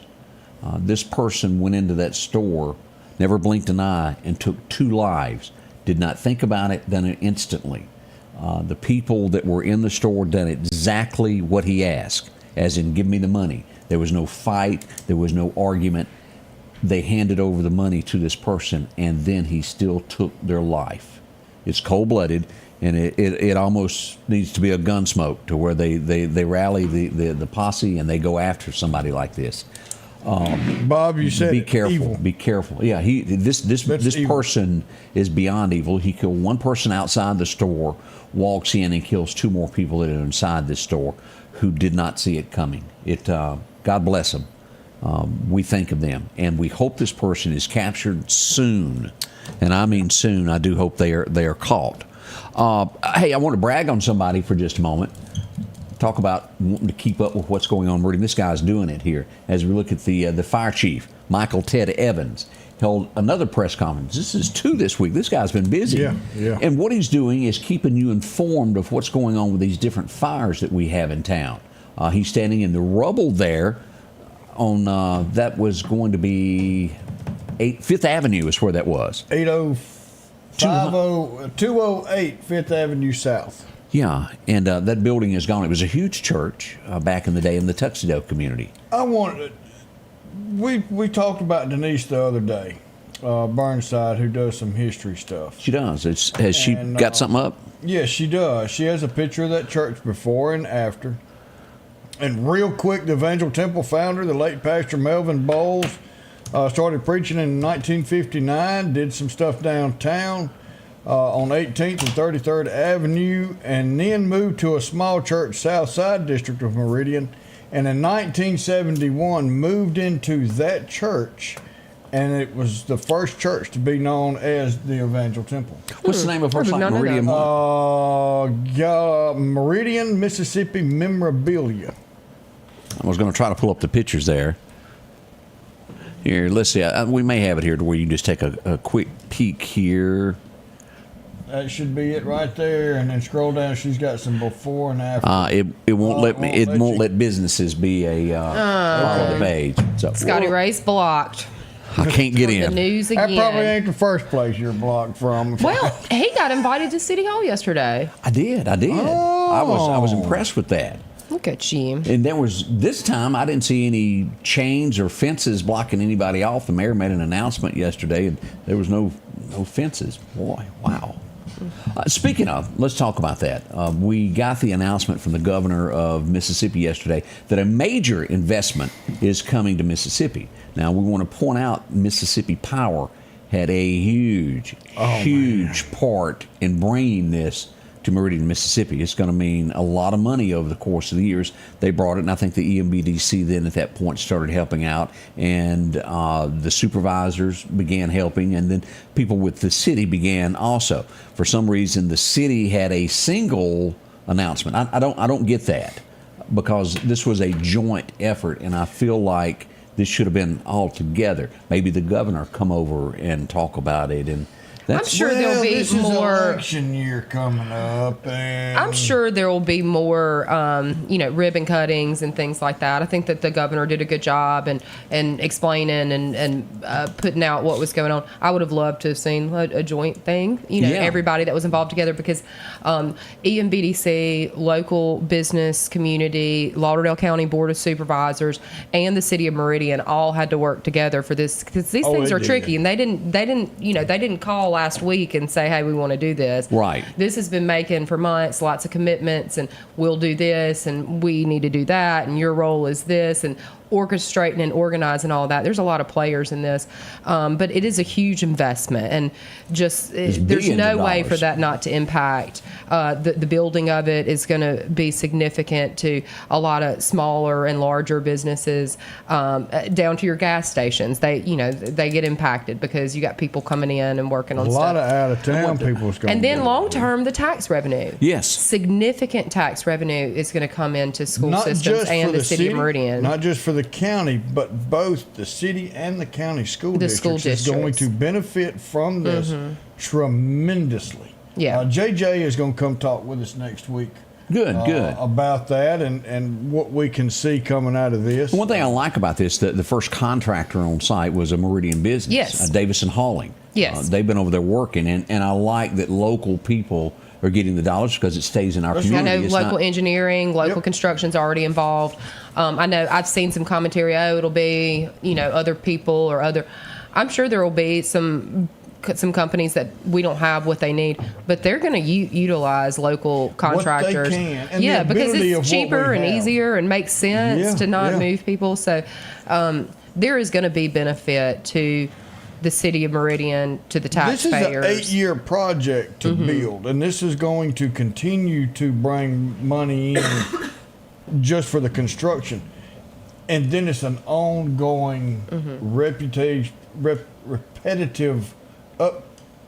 This person went into that store, never blinked an eye, and took 2 lives. Did not think about it, done it instantly. The people that were in the store done exactly what he asked, as in, give me the money. There was no fight. There was no argument. They handed over the money to this person, and then he still took their life. It's cold-blooded. And it almost needs to be a Gunsmoke, to where they rally the posse and they go after somebody like this. Bob, you said be careful. evil. Be careful. Yeah, this evil. person is beyond evil. He killed one person outside the store, walks in and kills 2 more people that are inside this store who did not see it coming. God bless them. We think of them, and we hope this person is captured soon. And I mean soon. I do hope they are caught. Hey, I want to brag on somebody for just a moment. Talk about wanting to keep up with what's going on. This guy's doing it here. As we look at the fire chief, Michael Ted Evans, held another press conference. This is 2 this week. This guy's been busy. Yeah. And what he's doing is keeping you informed of what's going on with these different fires that we have in town. He's standing in the rubble there on, that was going to be 5th Avenue is where that was. 208 5th Avenue South. Yeah, and that building is gone. It was a huge church back in the day in the Tuxedo community. We talked about Denise the other day, Burnside, who does some history stuff. She does. Has she got something up? Yes, she does. She has a picture of that church before and after. And real quick, the Evangel Temple founder, the late Pastor Melvin Bowles, started preaching in 1959, did some stuff downtown on 18th and 33rd Avenue, and then moved to a small church south side district of Meridian. And in 1971, moved into that church and it was the first church to be known as the Evangel Temple. What's the name of her site? Meridian what? Meridian, Mississippi Memorabilia. I was going to try to pull up the pictures there. Here, let's see. We may have it here to where you just take a quick peek here. That should be it right there, and then scroll down. She's got some before and after. It won't let me. It won't let businesses be a follow the page. So Scotty Ray's blocked. I can't get The in. news That again. probably ain't the first place you're blocked from. Well, he got invited to City Hall yesterday. I did. I was impressed with that. Look at you. And this time I didn't see any chains or fences blocking anybody off. The mayor made an announcement yesterday, and there was no fences. Boy, wow. Speaking of, let's talk about that. We got the announcement from the governor of Mississippi yesterday that a major investment is coming to Mississippi. Now, we want to point out Mississippi Power had a huge part in bringing this to Meridian, Mississippi. It's going to mean a lot of money over the course of the years. They brought it, and I think the EMBDC then at that point started helping out, and the supervisors began helping, and then people with the city began also. For some reason, the city had a single announcement. I don't get that, because this was a joint effort, and I feel like this should have been all together. Maybe the governor come over and talk about it, and I'm sure there'll be this more. is election year coming up, and I'm sure there will be more, ribbon cuttings and things like that. I think that the governor did a good job and explaining and putting out what was going on. I would have loved to have seen a joint thing, everybody that was involved together, because EMBDC, local business community, Lauderdale County Board of Supervisors, and the city of Meridian all had to work together for this, because these things they are did. tricky, and they didn't call last week and say, hey, we want to do this. Right. This has been making for months, lots of commitments, and we'll do this, and we need to do that, and your role is this, and orchestrating and organizing all that. There's a lot of players in this, but it is a huge investment, and there's billions no of way dollars. for that not to impact. The building of it is going to be significant to a lot of smaller and larger businesses, down to your gas stations. They get impacted because you got people coming in and working on a stuff. lot of out of town people's going. And then long term, the tax revenue. Yes. Significant tax revenue is going to come into school not systems just and for the city of Meridian. Not just for the county, but both the city and the county school The districts school is going districts. to benefit from this tremendously. Yeah. JJ is going to come talk with us next week. Good. About that and what we can see coming out of this. One thing I like about this, the first contractor on site was a Meridian business, Yes. Davison Hauling. Yes. They've been over there working, and I like that local people are getting the dollars because it stays in our I community. know It's local not- engineering, local Yep. construction's already involved. I know I've seen some commentary. Oh, it'll be other people or other. I'm sure there will be some companies that we don't have what they need, but they're going to utilize local contractors. can, and the yeah, because ability of it's what cheaper we and have. easier and makes sense Yeah, to not yeah. move people. So there is going to be benefit to the city of Meridian, to the This is taxpayers. an 8-year project to build, and this is going to continue to bring money in just for the construction. And then it's an ongoing repetitive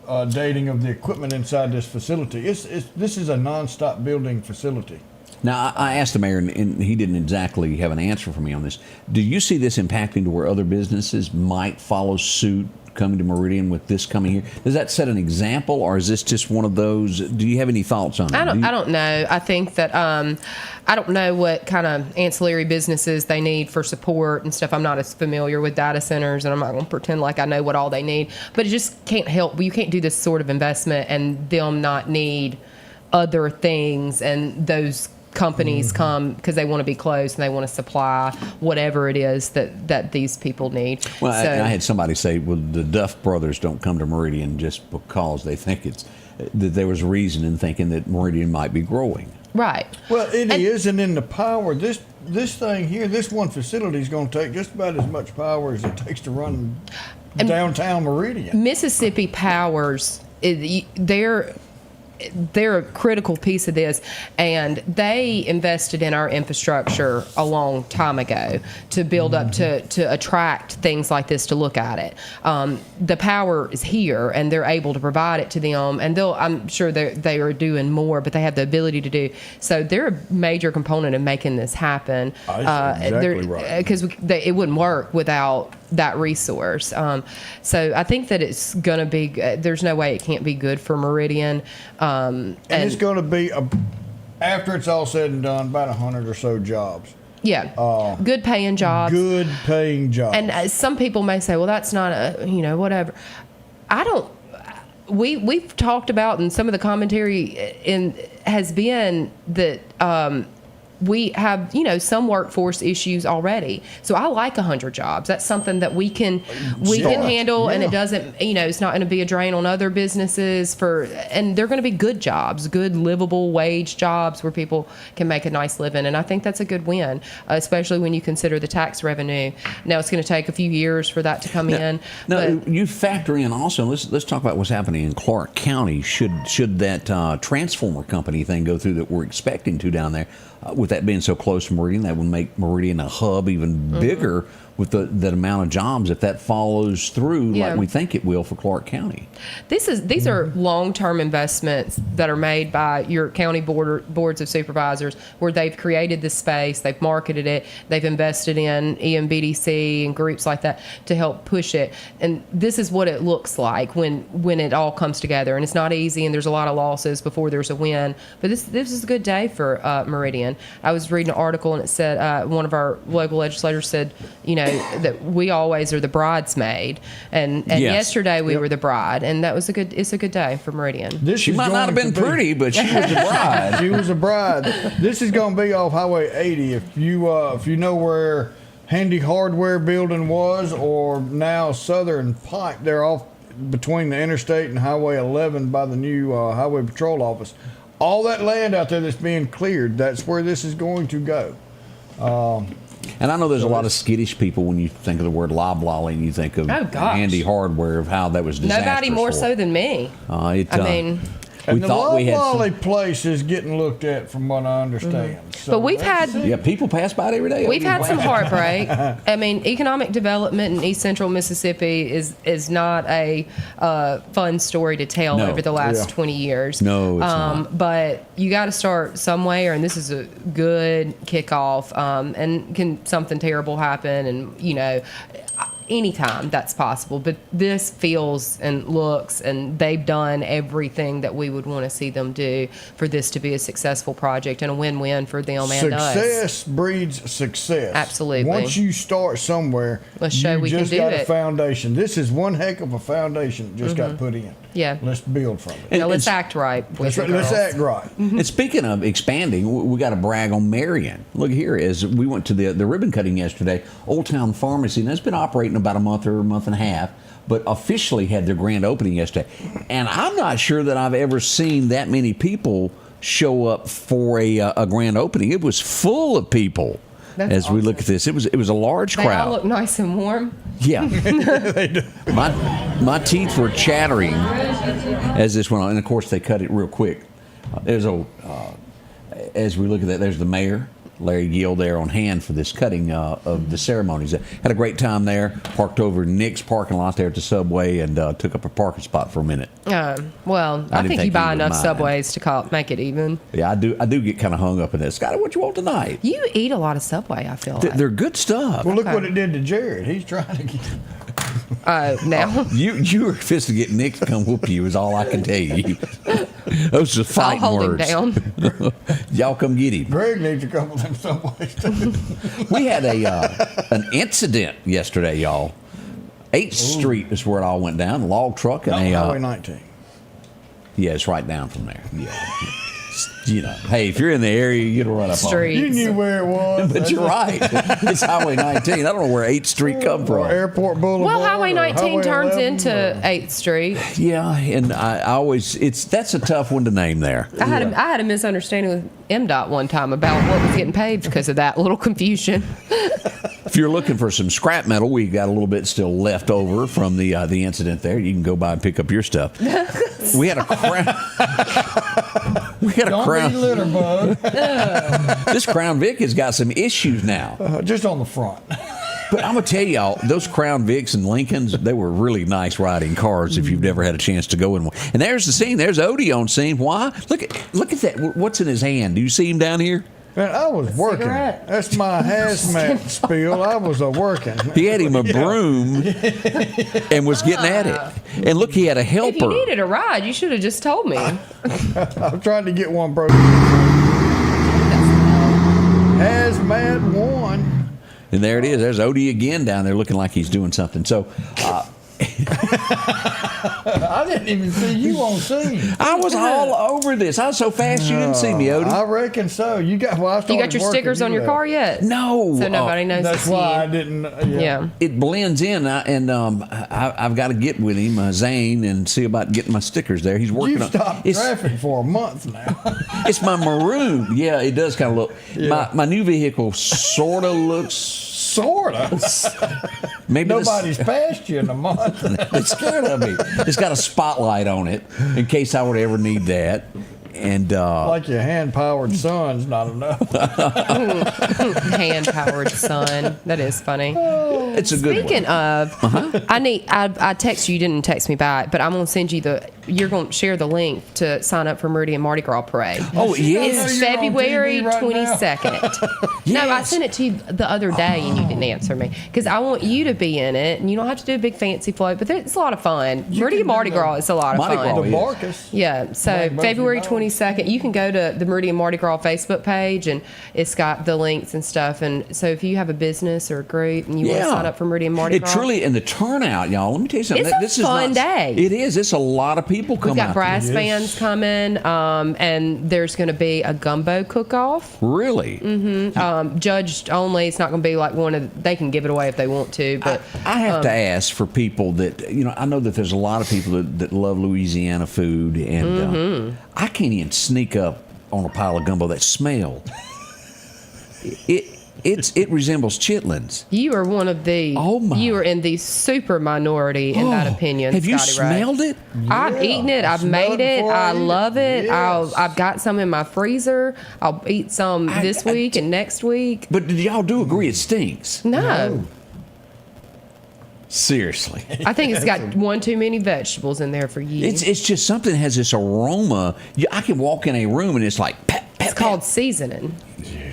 updating of the equipment inside this facility. This is a non-stop building facility. Now, I asked the mayor, and he didn't exactly have an answer for me on this. Do you see this impacting to where other businesses might follow suit coming to Meridian with this coming here? Does that set an example, or is this just one of those? Do you have any thoughts on it? I don't know. I think that I don't know what kind of ancillary businesses they need for support and stuff. I'm not as familiar with data centers, and I'm not going to pretend like I know what all they need. But it just can't help. You can't do this sort of investment and them not need other things, and those companies come because they want to be close and they want to supply whatever it is that these people need. Well, So- I had somebody say, well, the Duff brothers don't come to Meridian just because they think that there was reason in thinking that Meridian might be growing. Right. Well, it is, and in the power, this thing here, this one facility is going to take just about as much power as it takes to run downtown Meridian. Mississippi Powers, they're a critical piece of this, and they invested in our infrastructure a long time ago to build up to attract things like this to look at it. The power is here, and they're able to provide it to them, and I'm sure they are doing more, but they have the ability to do so. They're a major component of making this happen. Exactly right. Because it wouldn't work without that resource. So I think that it's going to be. There's no way it can't be good for Meridian. And it's going to be, after it's all said and done, about 100 or so jobs. Yeah, good paying jobs. Good paying jobs. And some people may say, well, that's not whatever. I don't. We've talked about, and some of the commentary has been that we have, some workforce issues already. So I like 100 jobs. That's something that we can handle, and it doesn't, it's not going to be a drain on other businesses and they're going to be good jobs, good livable wage jobs where people can make a nice living. And I think that's a good win, especially when you consider the tax revenue. Now it's going to take a few years for that to come in. No, you factor in also. Let's talk about what's happening in Clark County. Should that transformer company thing go through that we're expecting to down there? With that being so close to Meridian, that would make Meridian a hub even bigger with that amount of jobs if that follows through like we think it will for Clark County. These are long-term investments that are made by your county boards of supervisors, where they've created this space, they've marketed it, they've invested in EMBDC and groups like that to help push it. And this is what it looks like when it all comes together. And it's not easy, and there's a lot of losses before there's a win. But this is a good day for Meridian. I was reading an article, and it said one of our local legislators said, that we always are the bridesmaid, and yesterday we were the bride, and it's a good day for Meridian. She might not have been pretty, but she was a bride. She was a bride. This is going to be off Highway 80. If you know where Handy Hardware Building was, or now Southern Pike, they're off between the interstate and Highway 11 by the new Highway Patrol office. All that land out there that's being cleared, that's where this is going to go. And I know there's a lot of skittish people when you think of the word loblolly and you think of Handy Hardware, of how that was disastrous. Nobody more so than me. And the loblolly place is getting looked at, from what I understand. So but we've had people pass by it every day. We've had some heartbreak. Economic development in East Central Mississippi is not a fun story to tell over the last 20 years. No, it's not. But you got to start somewhere, and this is a good kickoff. And can something terrible happen? And anytime that's possible, but this feels and looks, and they've done everything that we would want to see them do for this to be a successful project and a win-win for them and us. Success breeds success. Absolutely. Once you start somewhere, let's show we can do it. You just got a foundation. This is one heck of a foundation that just got put in. Yeah. Let's build from it. Let's act right. Let's act right. And speaking of expanding, we got to brag on Marion. Look here, as we went to the ribbon cutting yesterday, Old Town Pharmacy, and that's been operating about a month or a month and a half, but officially had their grand opening yesterday. And I'm not sure that I've ever seen that many people show up for a grand opening. It was full of people. That's as awesome. We look at this. It was a large crowd. They all look nice and warm. Yeah. They do. My teeth were chattering as this went on, and of course they cut it real quick. As we look at that, there's the mayor, Larry Gill, there on hand for this cutting of the ceremonies. Had a great time there. Parked over in Nick's parking lot there at the Subway and took up a parking spot for a minute. Well, I think you buy enough Subways to make it even. Yeah, I do get kind of hung up in this. Scotty, what you want tonight? You eat a lot of Subway, I feel like. They're good stuff. Well, look what it did to Jared. He's trying to get... now you were fist to get Nick to come whoop you is all I can tell you. Those are fighting I'll hold words. him down. Y'all come get him. Greg needs a couple of them Subways too. We had an incident yesterday, y'all. 8th Street is where it all went down. A log truck and Highway 19. Yeah, it's right down from there. Yeah. Hey, if you're in the area, you don't run up on it. You knew where it was. But you're right. It's Highway 19. I don't know where 8th Street come from. Or Airport Boulevard. Well, Highway 19 Highway turns 11, into 8th Street. Yeah, and I always that's a tough one to name there. I had a misunderstanding with MDOT one time about what was getting paved because of that little confusion. If you're looking for some scrap metal, we got a little bit still left over from the incident there. You can go by and pick up your stuff. We had a Crown. We had a Don't Crown. be litter bug. This Crown Vic has got some issues now. Just on the front. But I'm gonna tell y'all, those Crown Vics and Lincolns, they were really nice riding cars. If you've never had a chance to go in one. And there's the scene. There's Odie on scene. Why? Look at that. What's in his hand? Do you see him down here? Man, I was working. Cigarette. That's my hazmat spill. I was working. He had him a broom and was getting at it. And look, he had a If you helper. needed a ride, you should have just told me. I'm trying to get one broken. Hazmat 1. And there it is. There's Odie again down there looking like he's doing something. So I didn't even see you on scene. I was all over this. I was so fast you didn't see me, Odie. I reckon so. You got. Well, I You got started your working, stickers on your left. car yet? No. So nobody knows That's it's why I you. didn't. Yeah. It blends in, I've got to get with him, Zane, and see about getting my stickers there. He's working You've on stopped traffic for a month now. It's my maroon. Yeah, it does kind of look. Yeah. My new vehicle sort of looks. Sorta. Maybe Nobody's passed you in a month. They're scared of me. It's got a spotlight on it in case I would ever need that. And Like your hand-powered son's not enough. Hand-powered son. That is funny. it's a good Speaking one. of, I text you. You didn't text me back, but I'm gonna send you you're gonna share the link to sign up for Meridian Mardi Gras Parade. Oh, yeah. It's You're on February TV right now. 22nd. No, I sent it to you the other day and you didn't answer me because I want you to be in it, and you don't have to do a big fancy float, but it's a lot of fun. Meridian can Mardi do the Gras is a lot of Mardi fun. Gras, The yeah. Barkus. Yeah, so Like both February your dogs. 22nd, you can go to the Meridian Mardi Gras Facebook page, and it's got the links and stuff. And so if you have a business or a group and you want to sign up for Meridian Mardi Gras, It truly, and the turnout, y'all, let me tell you something. It's a fun day. It is. It's a lot of people we've coming got out. brass Yes. bands coming, and there's going to be a gumbo cook-off. Really? Judged only. It's not going to be like they can give it away if they want to, but I have to ask for people that, I know that there's a lot of people that love Louisiana food, and I can't even sneak up on a pile of gumbo that smell. It resembles chitlins. you are one of the. Oh, my. You are in the super minority in that opinion. Have you Scotty Ray. smelled it? I've eaten it. I've Smell made it it. before I I eat it. love it. Yes. I've got some in my freezer. I'll eat some this week and next week. But did y'all do agree it stinks? No, Seriously. I think it's got one too many vegetables in there for you. It's just something that has this aroma. I can walk in a room and it's like, pat, pat, It's called seasoning.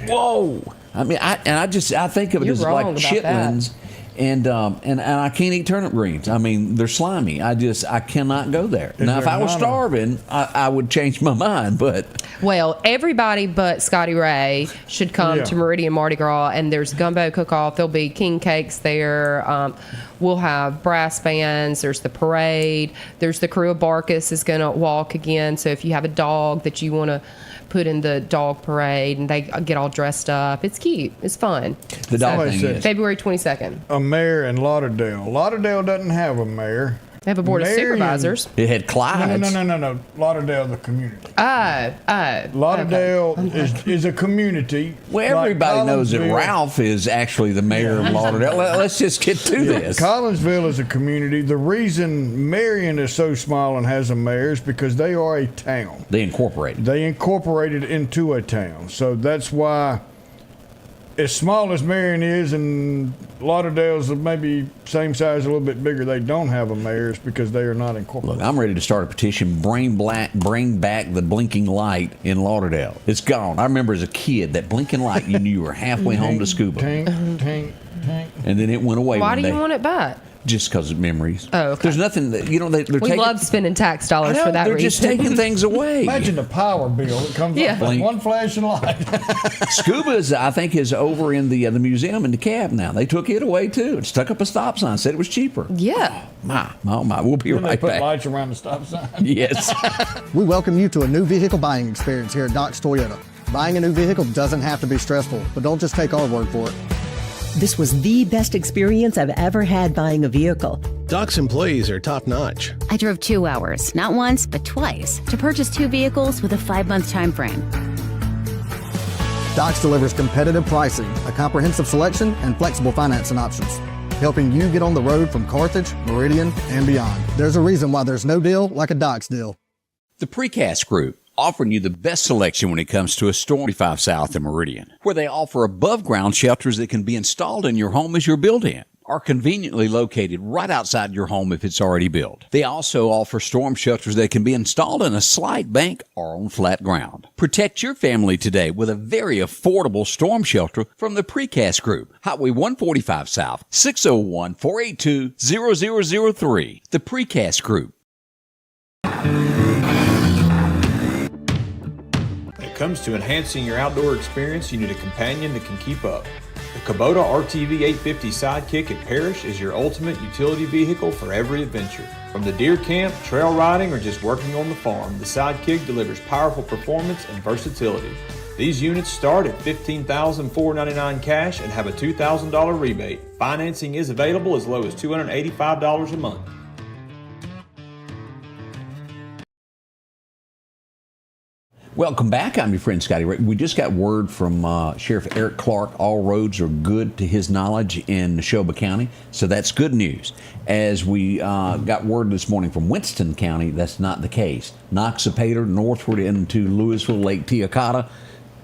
whoa. I mean, I think of it You're as like wrong about chitlins, and I can't eat turnip greens. I mean, they're slimy. I cannot go there. Now, if there I was not a- starving, I would change my mind. But Well, everybody but Scotty Ray should come Yeah. to Meridian Mardi Gras, and there's gumbo cook-off. There'll be king cakes there. We'll have brass bands. There's the parade. There's the crew of Barkus is going to walk again. So if you have a dog that you want to put in the dog parade, and they get all dressed up, it's cute. It's fun. the dog Somebody thing said- is. February 22nd. A mayor in Lauderdale. Lauderdale doesn't have a mayor. They have a board of Marion- supervisors. It had Clyde's. No. Lauderdale, the community. Oh. Lauderdale is a community. Well, like everybody knows that Collinsville. Ralph is actually the mayor of Lauderdale. Let's just get to this. Collinsville is a community. The reason Marion is so small and has a mayor is because they are a town. They incorporated. They incorporated into a town. So that's why, as small as Marion is, and Lauderdale's maybe same size, a little bit bigger, they don't have a mayor. It's because they are not incorporated. Look, I'm ready to start a petition. Bring back the blinking light in Lauderdale. It's gone. I remember as a kid that blinking light. You knew you were halfway home to scuba, Tank, tank, tank. and then it went away. Why one do day. you want it back? Just because of memories. Oh, okay. There's nothing that they're We taking. love spending tax I dollars know, for that they're reason. just taking things away. Imagine the power bill that comes Yeah. off that one flashing light. Scuba's, I think, is over in the museum in the cab now. They took it away too and stuck up a stop sign. Said it was cheaper. Yeah. My. We'll be Then they right put back. lights around the stop sign. Yes. We welcome you to a new vehicle buying experience here at Doc's Toyota. Buying a new vehicle doesn't have to be stressful, but don't just take our word for it. This was the best experience I've ever had buying a vehicle. Doc's employees are top-notch. I drove 2 hours, not once, but twice, to purchase 2 vehicles with a 5-month time frame. Doc's delivers competitive pricing, a comprehensive selection, and flexible financing options, helping you get on the road from Carthage, Meridian, and beyond. There's a reason why there's no deal like a Doc's deal. The Precast Group, offering you the best selection when it comes to a storm 45 South in Meridian, where they offer above-ground shelters that can be installed in your home as you're built in, are conveniently located right outside your home if it's already built. They also offer storm shelters that can be installed in a slight bank or on flat ground. Protect your family today with a very affordable storm shelter from the Precast Group. Highway 145 South, 601-482-0003. The Precast Group. When it comes to enhancing your outdoor experience, you need a companion that can keep up. The Kubota RTV 850 Sidekick at Parrish is your ultimate utility vehicle for every adventure. From the deer camp, trail riding, or just working on the farm, the Sidekick delivers powerful performance and versatility. These units start at $15,499 cash and have a $2,000 rebate. Financing is available as low as $285 a month. Welcome back. I'm your friend Scotty Ray. We just got word from Sheriff Eric Clark. All roads are good to his knowledge in Neshoba County, so that's good news. As we got word this morning from Winston County, that's not the case. Noxapater northward into Louisville, Lake Teocata.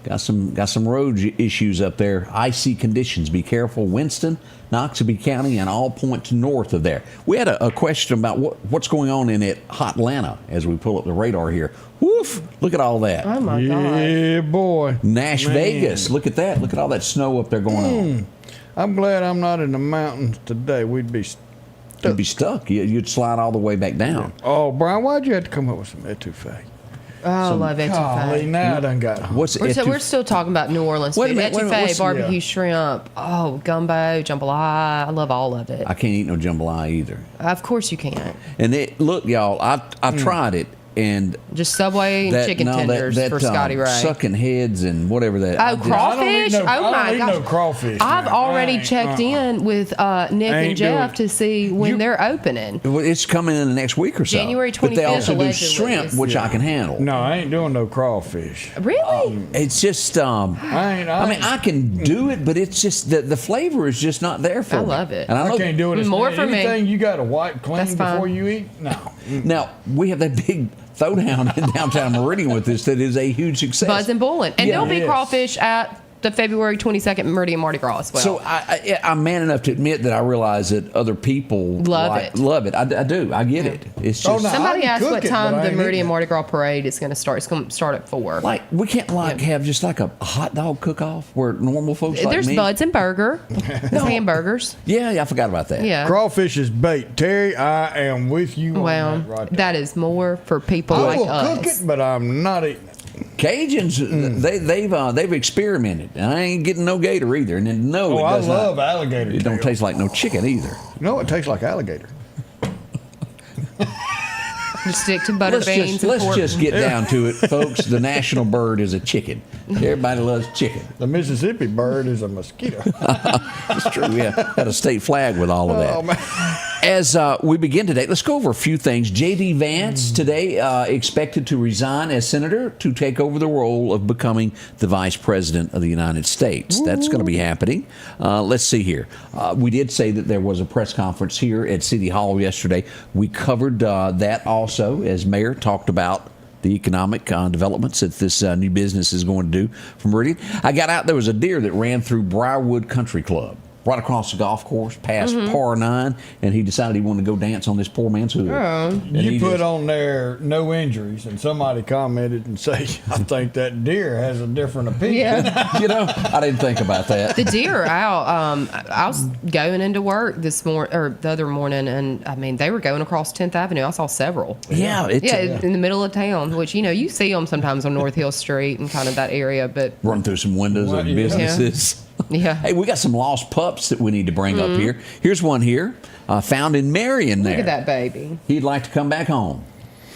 Got some road issues up there. Icy conditions. Be careful. Winston, Noxapater County, and all points north of there. We had a question about what's going on in it, Hotlanta, as we pull up the radar here. Woof! Look at all that. Oh my God. Yeah, boy. Nash Vegas. Look at that. Look at all that snow up there going on. I'm glad I'm not in the mountains today. We'd be stuck. You'd be stuck. You'd slide all the way back down. Oh, Brian, why'd you have to come up with some etouffee? Oh, I love etouffee. Now I done got What's etouffee? We're still talking about New Orleans. Wait a Food. minute, Etouffee, barbecue shrimp, gumbo, jambalaya. I love all of it. I can't eat no jambalaya either. Of course you can't. And look, y'all, I tried it. And just Subway and chicken tenders for Scotty Ray. Sucking heads and whatever that. Oh, crawfish! I My don't gosh! eat no crawfish. I've already checked in with Nick and Jeff to see when they're opening. It's coming in the next week or so. January 25th. But they also do allegedly. shrimp, which I can handle. No, I ain't doing no crawfish. Really? It's just. I can do it, but it's just the flavor is just not there for me. I love it. And I can't do it. More for me. Anything you got to wipe clean That's fine. before you eat? No. Now we have that big throwdown in downtown Meridian with this that is a huge success. Buzz and Bullin'. And there'll be Yes. crawfish at the February 22nd Meridian Mardi Gras as well. So I'm man enough to admit that I realize that other people Love it. Love it. I do. I get it. It's just no. Somebody I can asked cook what it, time but I the ain't Meridian eating it. Mardi Gras parade is going to start. It's going to start at 4. like we can't have just like a hot dog cook-off where normal folks like There's me. Buds and Burger. There's hamburgers. Yeah, I forgot about that. Yeah. Crawfish is bait. Terry, I am with you Well, on that right there. that is more for people I like will us. cook it, but I'm not eating it. Cajuns, they've experimented. And I ain't getting no gator either. And then I love alligator. It don't tail. taste like no chicken either. No, it tastes like alligator. Just stick to butter beans and Let's pork. just get down to it, folks. The national bird is a chicken. Everybody loves chicken. The Mississippi bird is a mosquito. It's true. Yeah, got a state flag with all of that. Oh, man. As we begin today, let's go over a few things. J.D. Vance today expected to resign as senator to take over the role of becoming the vice president of the United States. That's going to be happening. Let's see here. We did say that there was a press conference here at City Hall yesterday. We covered that also as Mayor talked about the economic developments that this new business is going to do for Meridian. I got out, there was a deer that ran through Briarwood Country Club, right across the golf course, past par 9, and he decided he wanted to go dance on this poor man's hood. And You he put just- on there no injuries, and somebody commented and say, I think that deer has a different opinion. Yeah. You know, I didn't think about that. The deer are out. I was going into work this morning or the other morning, and I mean they were going across 10th Avenue. I saw several. Yeah, it's in the middle of town, which you see them sometimes on North Hill Street and kind of that area. But run through some windows of Yeah. businesses. Yeah. Hey, we got some lost pups that we need to bring up here. Here's one here, found in Marion there. look at that baby. He'd like to come back home.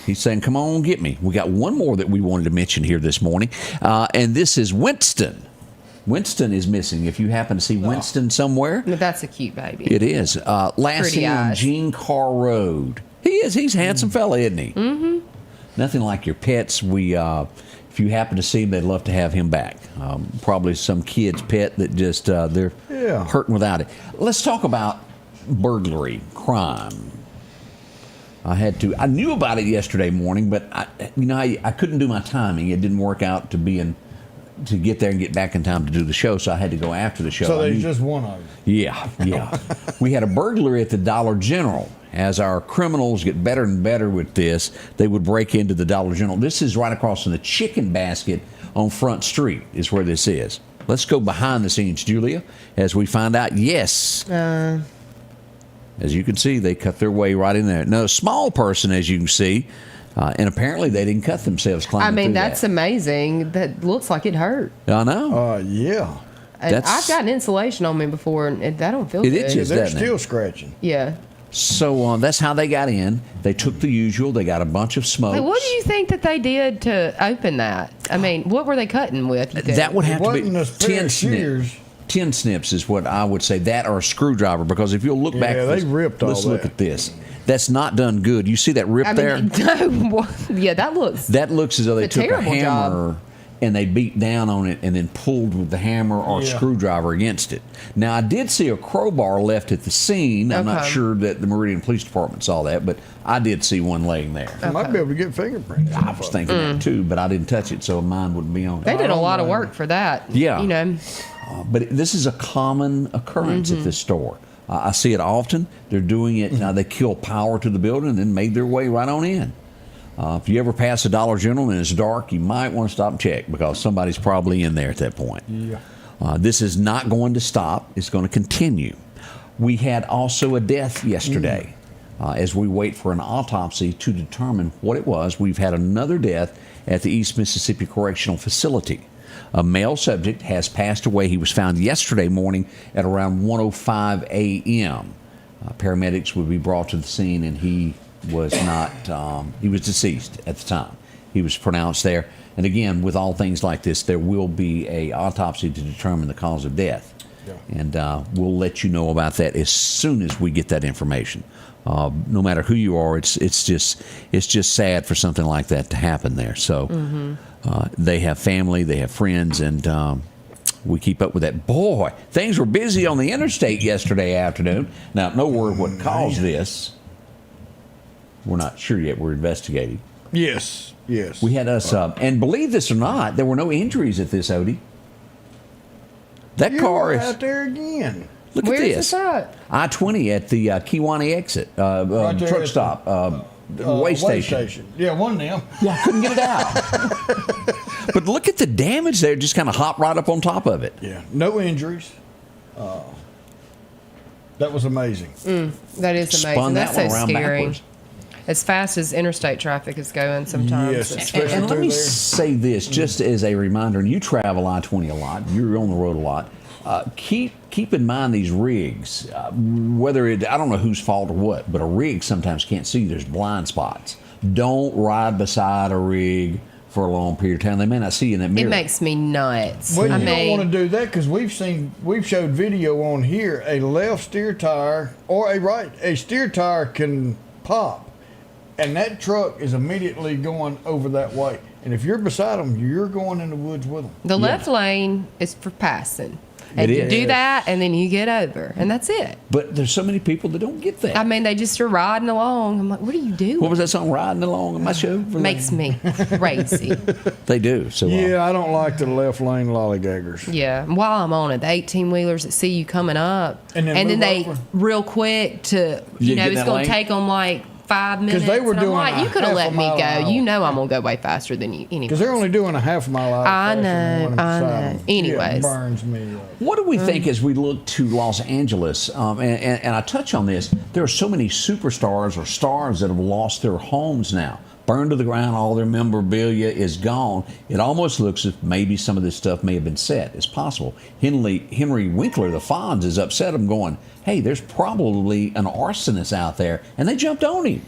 He's saying, come on, get me. We got one more that we wanted to mention here this morning, and this is Winston. Winston is missing. If you happen to see Winston somewhere, But that's a cute baby. it is. Last Pretty seen on eyes. Jean Carr Road. He is. He's a handsome fella, isn't he? Mm-hmm. Nothing like your pets. If you happen to see him, they'd love to have him back. Probably some kid's pet that just they're hurting without it. Let's talk about burglary, crime. I had to. I knew about it yesterday morning, but I couldn't do my timing. It didn't work out to get there and get back in time to do the show, so I had to go after the show. So there's just one of them. Yeah. We had a burglary at the Dollar General. As our criminals get better and better with this, they would break into the Dollar General. This is right across from the Chicken Basket on Front Street is where this is. Let's go behind the scenes, Julia, as we find out, yes. As you can see, they cut their way right in there. Now, a small person, as you can see, and apparently they didn't cut themselves climbing through that's that. amazing. That looks like it hurt. I know. Yeah. And I've gotten insulation on me before, and that don't feel good. Itches, They're doesn't still it? scratching. Yeah. So that's how they got in. They took the usual. They got a bunch of smoke. What do you think that they did to open that? I mean, what were they cutting with? That would have to be Wasn't a pair 10 of shears. snips. 10 snips is what I would say. That or a screwdriver, because if you'll look back, Yeah, they ripped all let's look that. at this. That's not done good. You see that rip there? Yeah, that looks. That looks as though they took a terrible hammer job. and they beat down on it and then pulled with the hammer or screwdriver against it. Now, I did see a crowbar left at the scene. I'm not sure that the Meridian Police Department saw that, but I did see one laying there. You might be able to get fingerprints. I was thinking that too, but I didn't touch it, so mine wouldn't be on it. They did a lot of work for that. Yeah. You know. But this is a common occurrence at this store. I see it often. They're doing it now. They kill power to the building and then made their way right on in. If you ever pass a Dollar General and it's dark, you might want to stop and check because somebody's probably in there at that point. Yeah. This is not going to stop. It's going to continue. We had also a death yesterday. As we wait for an autopsy to determine what it was, we've had another death at the East Mississippi Correctional Facility. A male subject has passed away. He was found yesterday morning at around 1:05 a.m. Paramedics would be brought to the scene, and he was not, he was deceased at the time. He was pronounced there. And again, with all things like this, there will be a autopsy to determine the cause of death. Yeah. And we'll let you know about that as soon as we get that information. No matter who you are, it's just sad for something like that to happen there. So they have family, they have friends, and we keep up with that. Boy, things were busy on the interstate yesterday afternoon. Now, no word what caused this. We're not sure yet. We're investigating. Yes. We had us, and believe this or not, there were no injuries at this, Odie. That car is out there again. Look Where's at this. this at? I-20 at the Kiwanee exit, Right there truck at stop, way station. Yeah, one of them. Yeah, I couldn't get it out. But look at the damage there. Just kind of hopped right up on top of it. Yeah, no injuries. That was amazing. That is amazing. Spun That's that one so around scary. backwards. As fast as interstate traffic is going sometimes. Yes, It's- especially And let me through there. say this, just as a reminder, and you travel I-20 a lot, you're on the road a lot, keep in mind these rigs, whether it, I don't know whose fault or what, but a rig sometimes can't see. There's blind spots. Don't ride beside a rig for a long period of time. They may not see you in that mirror. It makes me nuts. Well, I you don't mean, want to do that because we've showed video on here. A left steer tire or a right, a steer tire can pop, and that truck is immediately going over that way. And if you're beside them, you're going in the woods with them. the left lane is for passing. And It you is. do that, and then you get over, and that's it. But there's so many people that don't get that. I mean, they just are riding along. I'm like, what are you doing? What was that song, Riding Along in my show? Makes me crazy. They do. So Yeah, I don't like the left lane lollygaggers. Yeah. And while I'm on it, the 18-wheelers that see you coming up, And then move they over. real quick to, You get it's that going lane? to take them like 5 minutes. they were and I'm doing like, a you could have half let a me mile go. an hour. You know I'm going to go way faster than you anyway. Because they're only doing a half mile out. I faster than know, one I beside know. them. Anyways. It burns me up. What do we think as we look to Los Angeles? And I touch on this. There are so many superstars or stars that have lost their homes now. Burned to the ground, all their memorabilia is gone. It almost looks as if maybe some of this stuff may have been set. It's possible. Henry Winkler, the Fonz, is upset. I'm going, hey, there's probably an arsonist out there. And they jumped on him.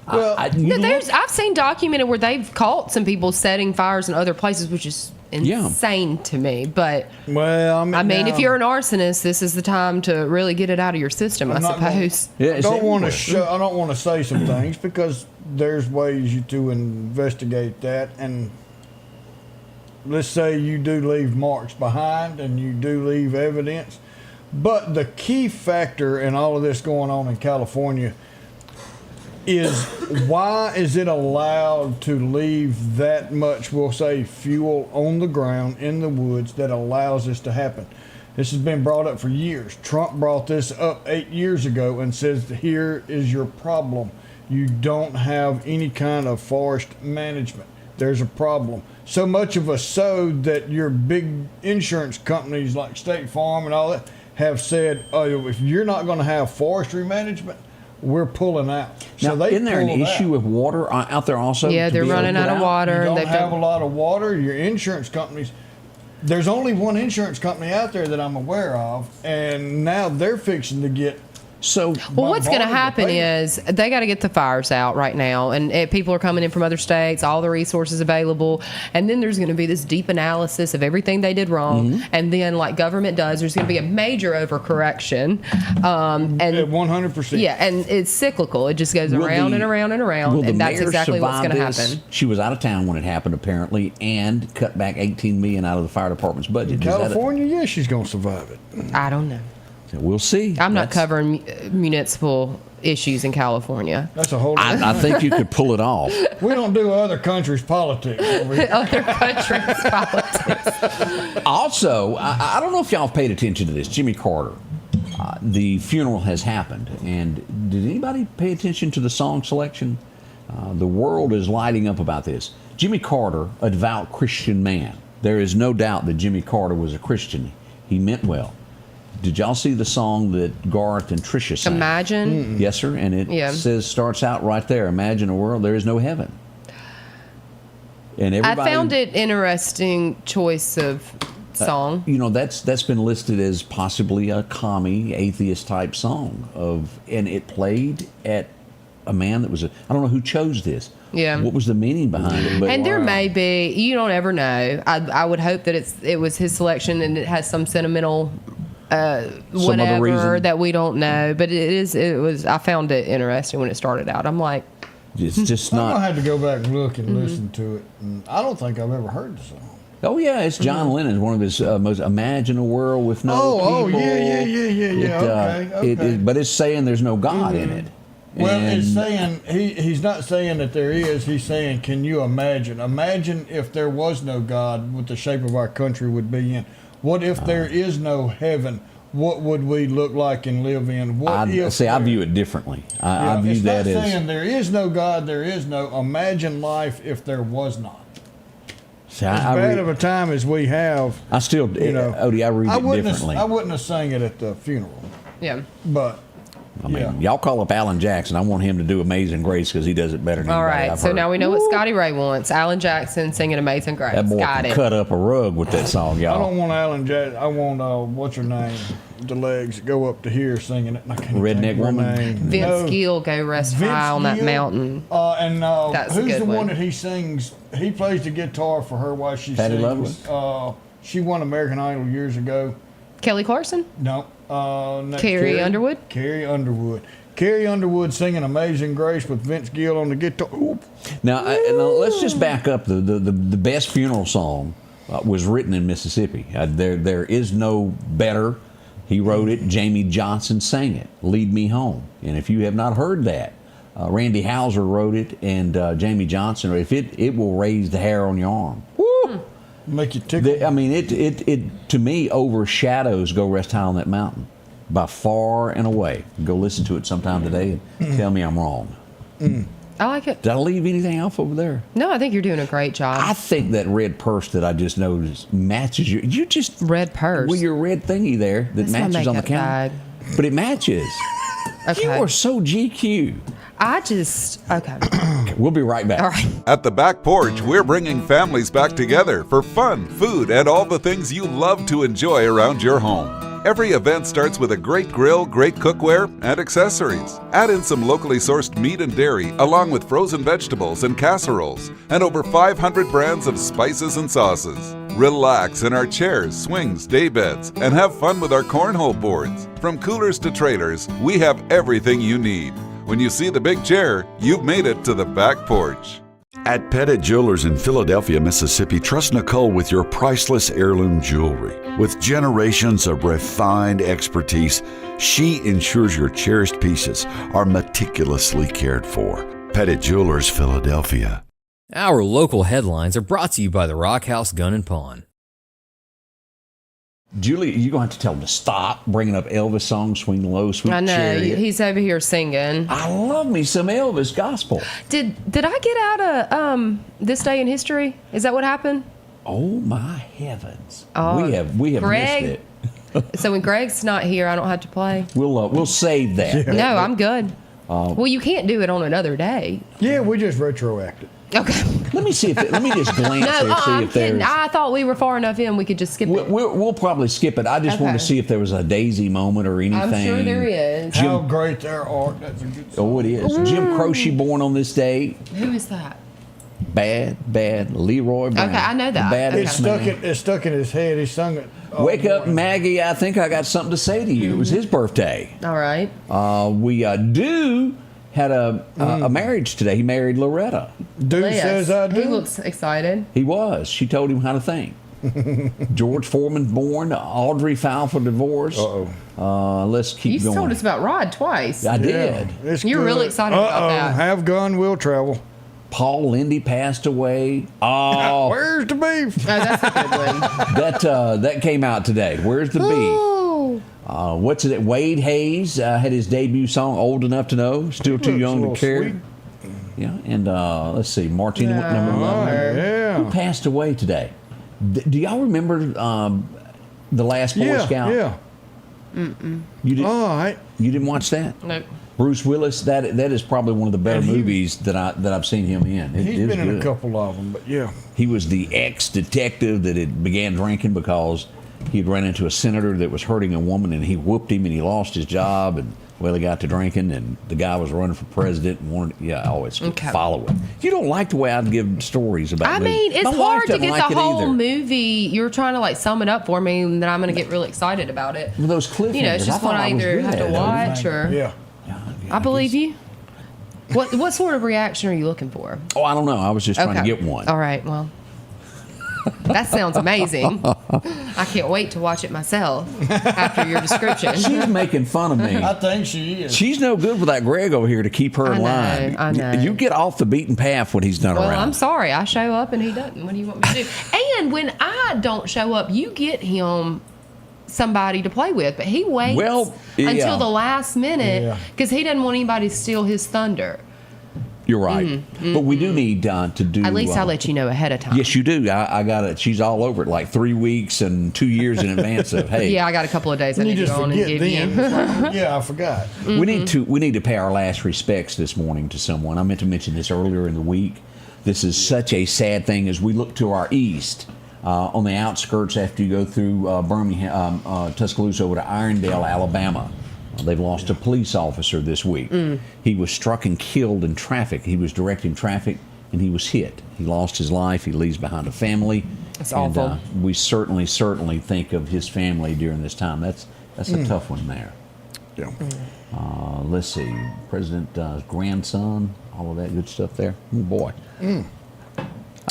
Well, I've seen documented where they've caught some people setting fires in other places, which is insane to me. But well, I mean, if now- you're an arsonist, this is the time to really get it out of your system, I I'm not gonna- suppose. I don't want to say some things because there's ways to investigate that. And let's say you do leave marks behind and you do leave evidence. But the key factor in all of this going on in California, why is it allowed to leave that much, we'll say, fuel on the ground in the woods that allows this to happen? This has been brought up for years. Trump brought this up 8 years ago and says, here is your problem. You don't have any kind of forest management. There's a problem. So much of a so that your big insurance companies like State Farm and all that have said, oh, if you're not going to have forestry management, we're pulling out. Now, isn't there an issue with water out there also? Yeah, they're running out of water. You don't have a lot of water. Your insurance companies, there's only one insurance company out there that I'm aware of, and now they're fixing to get. So, well, what's going to happen is they got to get the fires out right now, and people are coming in from other states, all the resources available, and then there's going to be this deep analysis of everything they did wrong, and then, like government does, there's going to be a major overcorrection, and 100%. Yeah, and it's cyclical; it just goes around and around and around, and that's exactly what's going to happen. She was out of town when it happened, apparently, and cut back $18 million out of the fire department's budget. In California, yeah, she's going to survive it. I don't know. We'll see. I'm not covering municipal issues in California. That's a whole. I think you could pull it off. We don't do other countries' politics over here. Other countries' politics. Also, I don't know if y'all have paid attention to this. Jimmy Carter, the funeral has happened, and did anybody pay attention to the song selection? The world is lighting up about this. Jimmy Carter, a devout Christian man. There is no doubt that Jimmy Carter was a Christian. He meant well. Did y'all see the song that Garth and Trisha sang? Imagine. Yes, sir. And it starts out right there. Imagine a world there is no heaven. And everybody, I found it interesting choice of song. That's been listed as possibly a commie atheist type song and it played at a man that was I don't know who chose this. Yeah. What was the meaning behind it? But and there may be, you don't ever know. I would hope that it was his selection and it has some sentimental whatever that we don't know, but it was. I found it interesting when it started out. I'm like, it's just not. I'm gonna have to go back and look and listen to it. And I don't think I've ever heard the song. Oh yeah, it's John Lennon. One of his most imagine a world with no people. Oh yeah. Okay. But it's saying there's no God in it. Well, it's saying he's not saying that there is. He's saying, can you imagine? Imagine if there was no God, what the shape of our country would be in. What if there is no heaven? What would we look like and live in? I view it differently. I view that as... It's not saying there is no God, there is no... Imagine life if there was not. See, as bad of a time as we have... I still... Odie, I read it differently. I wouldn't have sang it at the funeral. Yeah. But... I mean, y'all call up Alan Jackson. I want him to do Amazing Grace because he does it better than anybody All right, I've so heard. now we know what Scotty Ray wants. Alan Jackson singing Amazing Grace. That boy Got can it. cut up a rug with that song, y'all. I don't want Alan Jackson. I want, what's her name? The legs that go up to here singing it. Redneck Woman? Vince Gill, Go Rest High on That Mountain. And who's the one that he sings? He plays the guitar for her while she Patty sings. She won American Idol years ago. Kelly Clarkson? No. Carrie Underwood? Carrie Underwood. Carrie Underwood singing Amazing Grace with Vince Gill on the guitar. Now let's just back up. The best funeral song was written in Mississippi. There is no better. He wrote it. Jamie Johnson sang it. Lead Me Home. And if you have not heard that, Randy Houser wrote it, and Jamie Johnson. If it will raise the hair on your arm. Woo! Make you tickle. I mean, it to me overshadows Go Rest High on That Mountain by far and away. Go listen to it sometime today and tell me I'm wrong. I like it. Did I leave anything off over there? No, I think you're doing a great job. I think that red purse that I just noticed matches you just red purse. Well, your red thingy there that matches on the counter. But it matches. Okay. You are so GQ. Okay. We'll be right back. All right. At the Back Porch, we're bringing families back together for fun, food, and all the things you love to enjoy around your home. Every event starts with a great grill, great cookware, and accessories. Add in some locally sourced meat and dairy, along with frozen vegetables and casseroles, and over 500 brands of spices and sauces. Relax in our chairs, swings, daybeds, and have fun with our cornhole boards. From coolers to trailers, we have everything you need. When you see the big chair, you've made it to the Back Porch. At Pettit Jewelers in Philadelphia, Mississippi, trust Nicole with your priceless heirloom jewelry. With generations of refined expertise, She ensures your cherished pieces are meticulously cared for. Pettit Jewelers, Philadelphia. Our local headlines are brought to you by the Rock House Gun and Pawn. Julie, you're going to have to tell him to stop bringing up Elvis songs, Swing Low, Sweet I know. Chariot. He's over here singing. I love me some Elvis gospel. Did I get out of This Day in History? Is that what happened? Oh, my heavens. Oh, we have Greg, missed it. So when Greg's not here, I don't have to play? We'll save that. No, I'm good. Well, you can't do it on another day. Yeah, we just retroacted. Okay. Let me see if let me just glance there, see I'm if kidding. there's. I thought we were far enough in we could just skip it. We'll probably skip it. I just want to see if there was a Daisy moment or anything. I'm sure there is. How great there are. That's a good song. Oh, it is. Jim Croce born on this day. Who is that? Bad Leroy Brown. Okay, I know that. Bad It's stuck in his head. He sung it. Wake up, Maggie. I think I got something to say to you. It was his birthday. All right. We had a marriage today. He married Loretta. Dude says I do. He looks excited. He was. She told him how to think. George Foreman born. Audrey filed for divorce. Let's keep going. You told us about Rod twice. I did. You're really excited about that. Have gun, will travel. Paul Lindy passed away. Oh, where's the beef? Oh, that's a good one. that came out today. Where's the beef? What's it? Wade Hayes had his debut song "Old Enough to Know," still too young to care. Sweet. Yeah, and let's see, Martina went number 11. Yeah. Who passed away today? Do y'all remember the Last Boy Scout? Yeah. You did. All You didn't watch that? Nope. Bruce Willis. That is probably one of the better movies that I've seen him in. He's been in a couple of them, but yeah. He was the ex-detective that had began drinking because he'd run into a senator that was hurting a woman, and he whooped him, and he lost his job, and he got to drinking, and the guy was running for president and wanted. I always follow it. You don't like the way I give stories about. I mean, it's My wife hard to doesn't get like the it whole either. movie. You're trying to like sum it up for me, and then I'm going to get really excited about it. Well, those cliffhangers. It's just what I either have to watch or. Yeah. I believe you. What sort of reaction are you looking for? Oh, I don't know. I was just trying to get one. All right. Well, that sounds amazing. I can't wait to watch it myself after your description. She's making fun of me. I think she is. She's no good with that Greg over here to keep her in line. I know. You get off the beaten path when he's not around. Well, I'm sorry. I show up and he doesn't. What do you want me to do? And when I don't show up, you get him somebody to play with, but he waits until the last minute because he doesn't want anybody to steal his thunder. You're right. But we do need to do. At least I'll let you know ahead of time. Yes, you do. I got it. She's all over it, like 3 weeks and 2 years in advance of. Hey, Yeah, I got a couple of days I need to go on and give you. Yeah, I forgot. We need to pay our last respects this morning to someone. I meant to mention this earlier in the week. This is such a sad thing as we look to our east. On the outskirts, after you go through Birmingham, Tuscaloosa over to Irondale, Alabama. They've lost a police officer this week. He was struck and killed in traffic. He was directing traffic, and he was hit. He lost his life. He leaves behind a family. That's awful. We certainly think of his family during this time. That's a tough one there. Yeah. Let's see. President's grandson, all of that good stuff there. Oh, boy.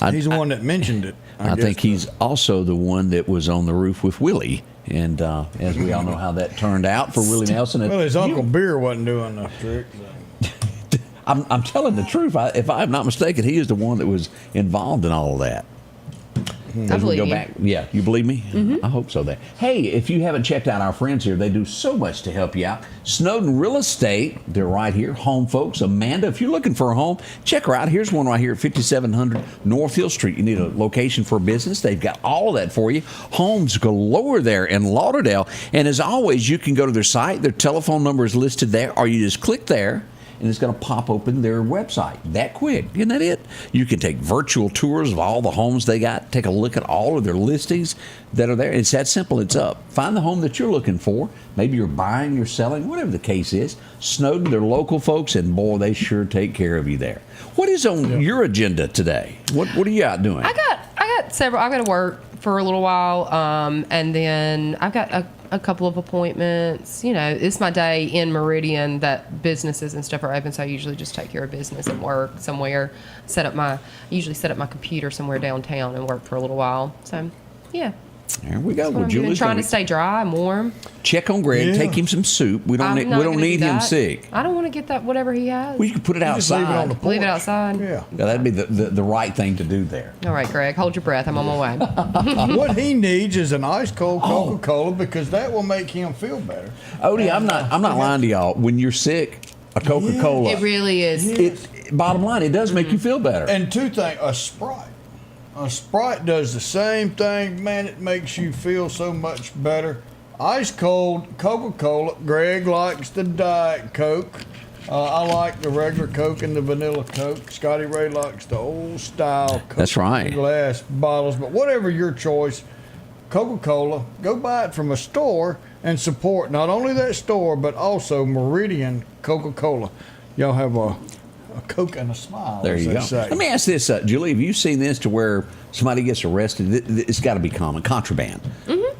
He's the one that mentioned it. I think he's also the one that was on the roof with Willie. And as we all know how that turned out for Willie Nelson. Well, his Uncle Beer wasn't doing the trick. I'm telling the truth. If I'm not mistaken, he is the one that was involved in all of that. I believe you. Back, yeah, you believe me? I hope so. There. Hey, if you haven't checked out our friends here, they do so much to help you out. Snowden Real Estate, they're right here. Home folks. Amanda, if you're looking for a home, check her out. Here's one right here at 5700 North Hill Street. You need a location for a business. They've got all of that for you. Homes galore there in Lauderdale. And as always, you can go to their site. Their telephone number is listed there, or you just click there. And it's going to pop open their website that quick. Isn't that it? You can take virtual tours of all the homes they got. Take a look at all of their listings that are there. It's that simple. It's up. Find the home that you're looking for. Maybe you're buying, you're selling, whatever the case is. Snowden, they're local folks, and boy, they sure take care of you there. What is on your agenda today? What are you out doing? I got several. I got to work for a little while, and then I've got a couple of appointments. You know, it's my day in Meridian that businesses and stuff are open, so I usually just take care of business and work somewhere. Usually set up my computer somewhere downtown and work for a little while. So, yeah. There we go. That's what Well, I'm doing, Julie's trying gonna to stay dry and warm. check on Greg. Yeah. Take him some soup. We don't need him sick. I don't want to get that whatever he has. We can put it Just leave it on outside. the Leave it porch. outside. Yeah. Yeah, that'd be the right thing to do there. All right, Greg, hold your breath. I'm on my way. What he needs is an ice cold Coca-Cola because that will make him feel better. Odie, I'm not lying to y'all. When you're sick, a Coca-Cola. It really is. Bottom line, it does make you feel better. And two things, a Sprite. A Sprite does the same thing. Man, it makes you feel so much better. Ice cold Coca-Cola. Greg likes the Diet Coke. I like the regular Coke and the vanilla Coke. Scotty Ray likes the old style Coke. That's right. Glass bottles. But whatever your choice, Coca-Cola, go buy it from a store and support not only that store, but also Meridian Coca-Cola. Y'all have a Coke and a smile. There as you they go. say. Let me ask this, Julie. Have you seen this to where somebody gets arrested? It's got to be common. Contraband.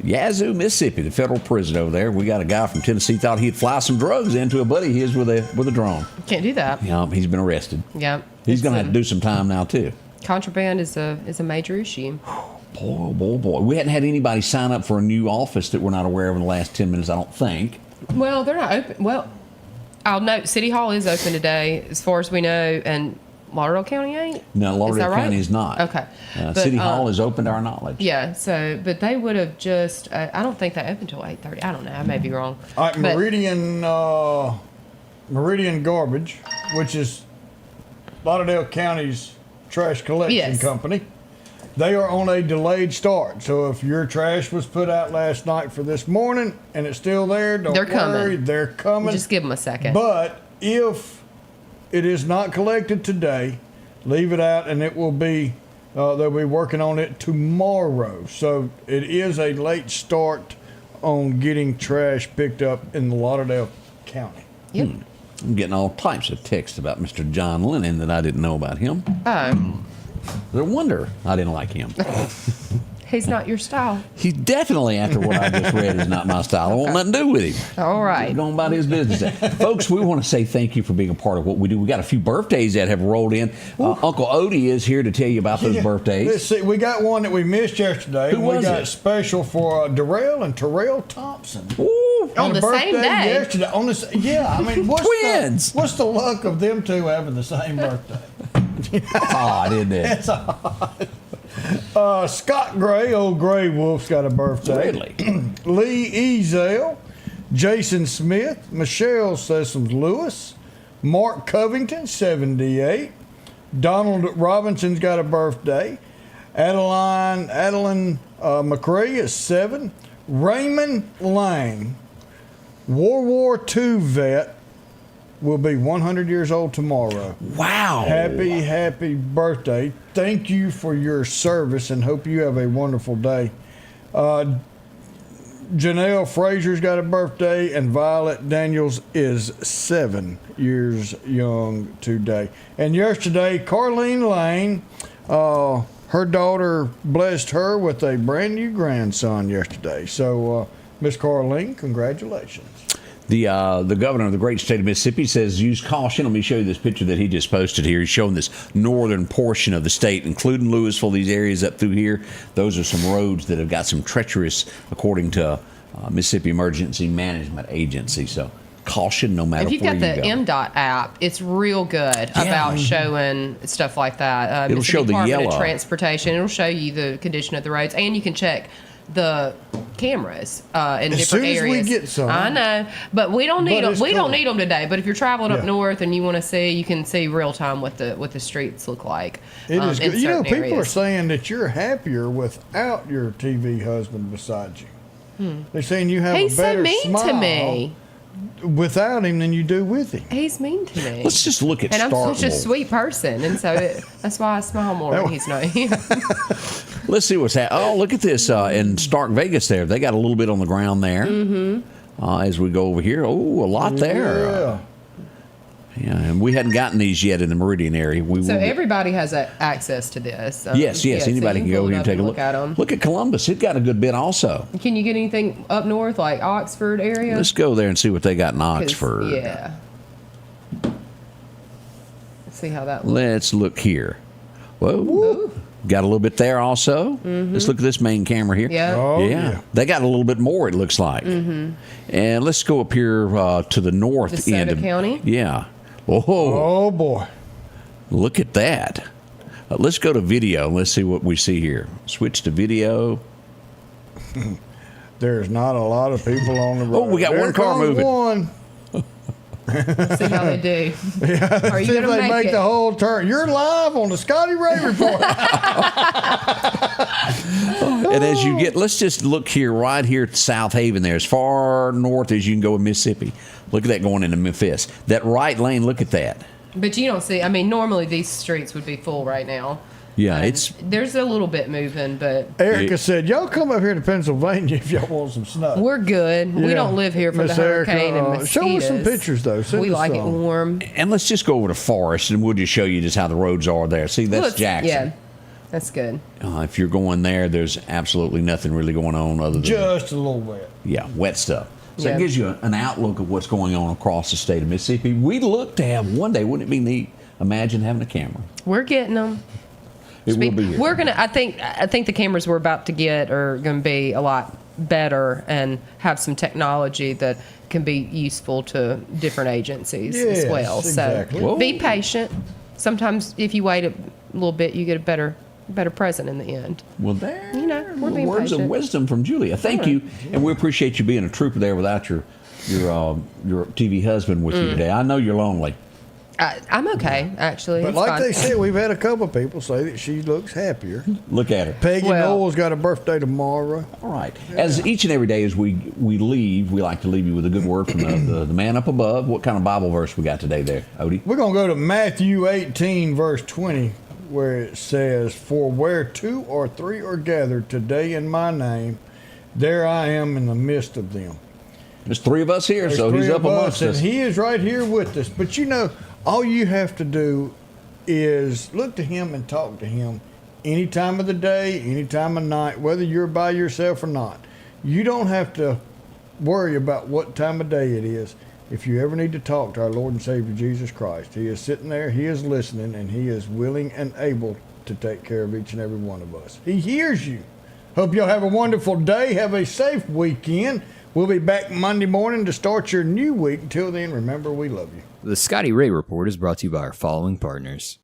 Yazoo, Mississippi, the federal prison over there. We got a guy from Tennessee thought he'd fly some drugs into a buddy of his with a drone. Can't do that. Yeah, he's been arrested. Yeah. He's going to have to do some time now too. Contraband is a major issue. Boy. We hadn't had anybody sign up for a new office that we're not aware of in the last 10 minutes, I don't think. Well, they're not open. Well, I'll note City Hall is open today, as far as we know, and Lauderdale County ain't. No, Lauderdale right? County is not. Okay. But, City Hall is open to our knowledge. Yeah. So, but they would have just. I don't think they opened till 8:30. I don't know. I may be wrong. All right, But- Meridian Garbage, which is Lauderdale County's trash collection company. They are on a delayed start. So if your trash was put out last night for this morning and it's still there, don't They're worry. coming. They're coming. Just give them a second. But if it is not collected today, leave it out and it will be, they'll be working on it tomorrow. So it is a late start on getting trash picked up in Lauderdale County. Yep. I'm getting all types of texts about Mr. John Lennon that I didn't know about him. Oh. No wonder I didn't like him. He's not your style. He's definitely, after what I just read, is not my style. I want nothing to do with him. All right. He's going about his business. Folks, we want to say thank you for being a part of what we do. We got a few birthdays that have rolled in. Uncle Odie is here to tell you about those birthdays. Let's see. We got one that we missed yesterday. Who was we got it? special for Darrell and Terrell Thompson. Ooh, on Had a the same birthday day. Yesterday. On this, yeah, I mean, Twins. What's the luck of them two having the same birthday? That's odd, isn't it? That's odd. Scott Gray, old Gray Wolf's got a birthday. Really? Lee Ezel, Jason Smith, Michelle Sessoms Lewis, Mark Covington, 78. Donald Robinson's got a birthday. Adeline McCrae is 7. Raymond Lang, World War II vet, will be 100 years old tomorrow. Wow. Happy birthday. Thank you for your service and hope you have a wonderful day. Janelle Frazier's got a birthday and Violet Daniels is 7 years young today. And yesterday, Carlene Lane, her daughter blessed her with a brand new grandson yesterday. So, Miss Carlene, congratulations. The governor of the great state of Mississippi says use caution. Let me show you this picture that he just posted here. He's showing this northern portion of the state, including Louisville, these areas up through here. Those are some roads that have got some treacherous, according to Mississippi Emergency Management Agency. So caution no matter If you've where got you the go. MDOT app, it's real good about showing stuff like that. It'll show the Department yellow. of Transportation. It'll show you the condition of the roads, and you can check the cameras in As different soon as areas. we get some. I know, but we don't need But them. it's We cool. don't need them today. But if you're traveling up Yeah. north and you want to see, you can see real time what the streets look like. It is in good. You know, certain people are areas. saying that you're happier without your TV husband beside you. They're saying you have He's a so better mean smile to me. without him than you do with him. He's mean to me. Let's just look at And I'm such a Starkville. sweet person, and so that's why I smile more when he's not here. Let's see what's happening. Oh, look at this in Stark Vegas there. They got a little bit on the ground there. As we go over here. Oh, a lot there. Yeah. Yeah, and we hadn't gotten these yet in the Meridian area. We So will get- everybody has access to this. Yes, yeah, so anybody you can go pull it here and up take a look. at them. Look at Columbus. It got a good bit also. Can you get anything up north, like Oxford area? Let's go there and see what they got in 'Cause, Oxford. Yeah. Let's see how that looks. Let's look here. Whoa. Ooh. Got a little bit there also. Let's look at this main camera here. Yeah. Oh, yeah. They got a little bit more, it looks like. And let's go up here to the north end DeSoto of County? Yeah. Oh, Oh, boy. look at that. Let's go to video. Let's see what we see here. Switch to video. There's not a lot of people on the road. Oh, we got one car comes moving. One. See how they do. Are you See if going to they make it? the whole turn. You're live on the Scotty Ray Report. And as you get, let's just look here, right here at South Haven there, as far north as you can go in Mississippi. Look at that going into Memphis. That right lane, look at that. But you don't see, I mean, normally these streets would be full right now. Yeah, And there's a little bit moving, but Erica said, y'all come up here to Pennsylvania if y'all want some snow. we're good. We Yeah. don't live here for Miss the hurricane Erica, and mosquitoes. show us some pictures, though. Send We us like it some. warm. And let's just go over to Forest, and we'll just show you just how the roads are there. See, that's Look, Jackson. Yeah, that's good. If you're going there, there's absolutely nothing really going on other than Just a little bit. wet stuff. So Yeah. it gives you an outlook of what's going on across the state of Mississippi. We'd look to have one day, wouldn't it be neat? Imagine having a camera. We're getting them. It will be here. We're gonna. I think the cameras we're about to get are going to be a lot better and have some technology that can be useful to different agencies as Yes, well. exactly. So Whoa. be patient. Sometimes if you wait a little bit, you get a better present in the end. Well, there, You know, we're being words of patient. wisdom from Julia. Thank you, and we appreciate you being a trooper there without your TV husband with you today. I know you're lonely. I'm okay, actually. But It's like fine. they said, we've had a couple people say that she looks happier. Look at her. Peggy Well- Noel's got a birthday tomorrow. All right. As each and every day as we leave, we like to leave you with a good word from the man up above. What kind of Bible verse we got today there, Odie? We're going to go to Matthew 18, verse 20, where it says, "For where 2 or 3 are gathered today in my name, there I am in the midst of them." There's 3 of us here, There's so he's 3 up of amongst and us. he is right here with us. But you know, all you have to do is look to him and talk to him any time of the day, any time of night, whether you're by yourself or not. You don't have to worry about what time of day it is. If you ever need to talk to our Lord and Savior Jesus Christ, he is sitting there, he is listening, and he is willing and able to take care of each and every one of us. He hears you. Hope you'll have a wonderful day. Have a safe weekend. We'll be back Monday morning to start your new week. Until then, remember, we love you. The Scotty Ray Report is brought to you by our following partners.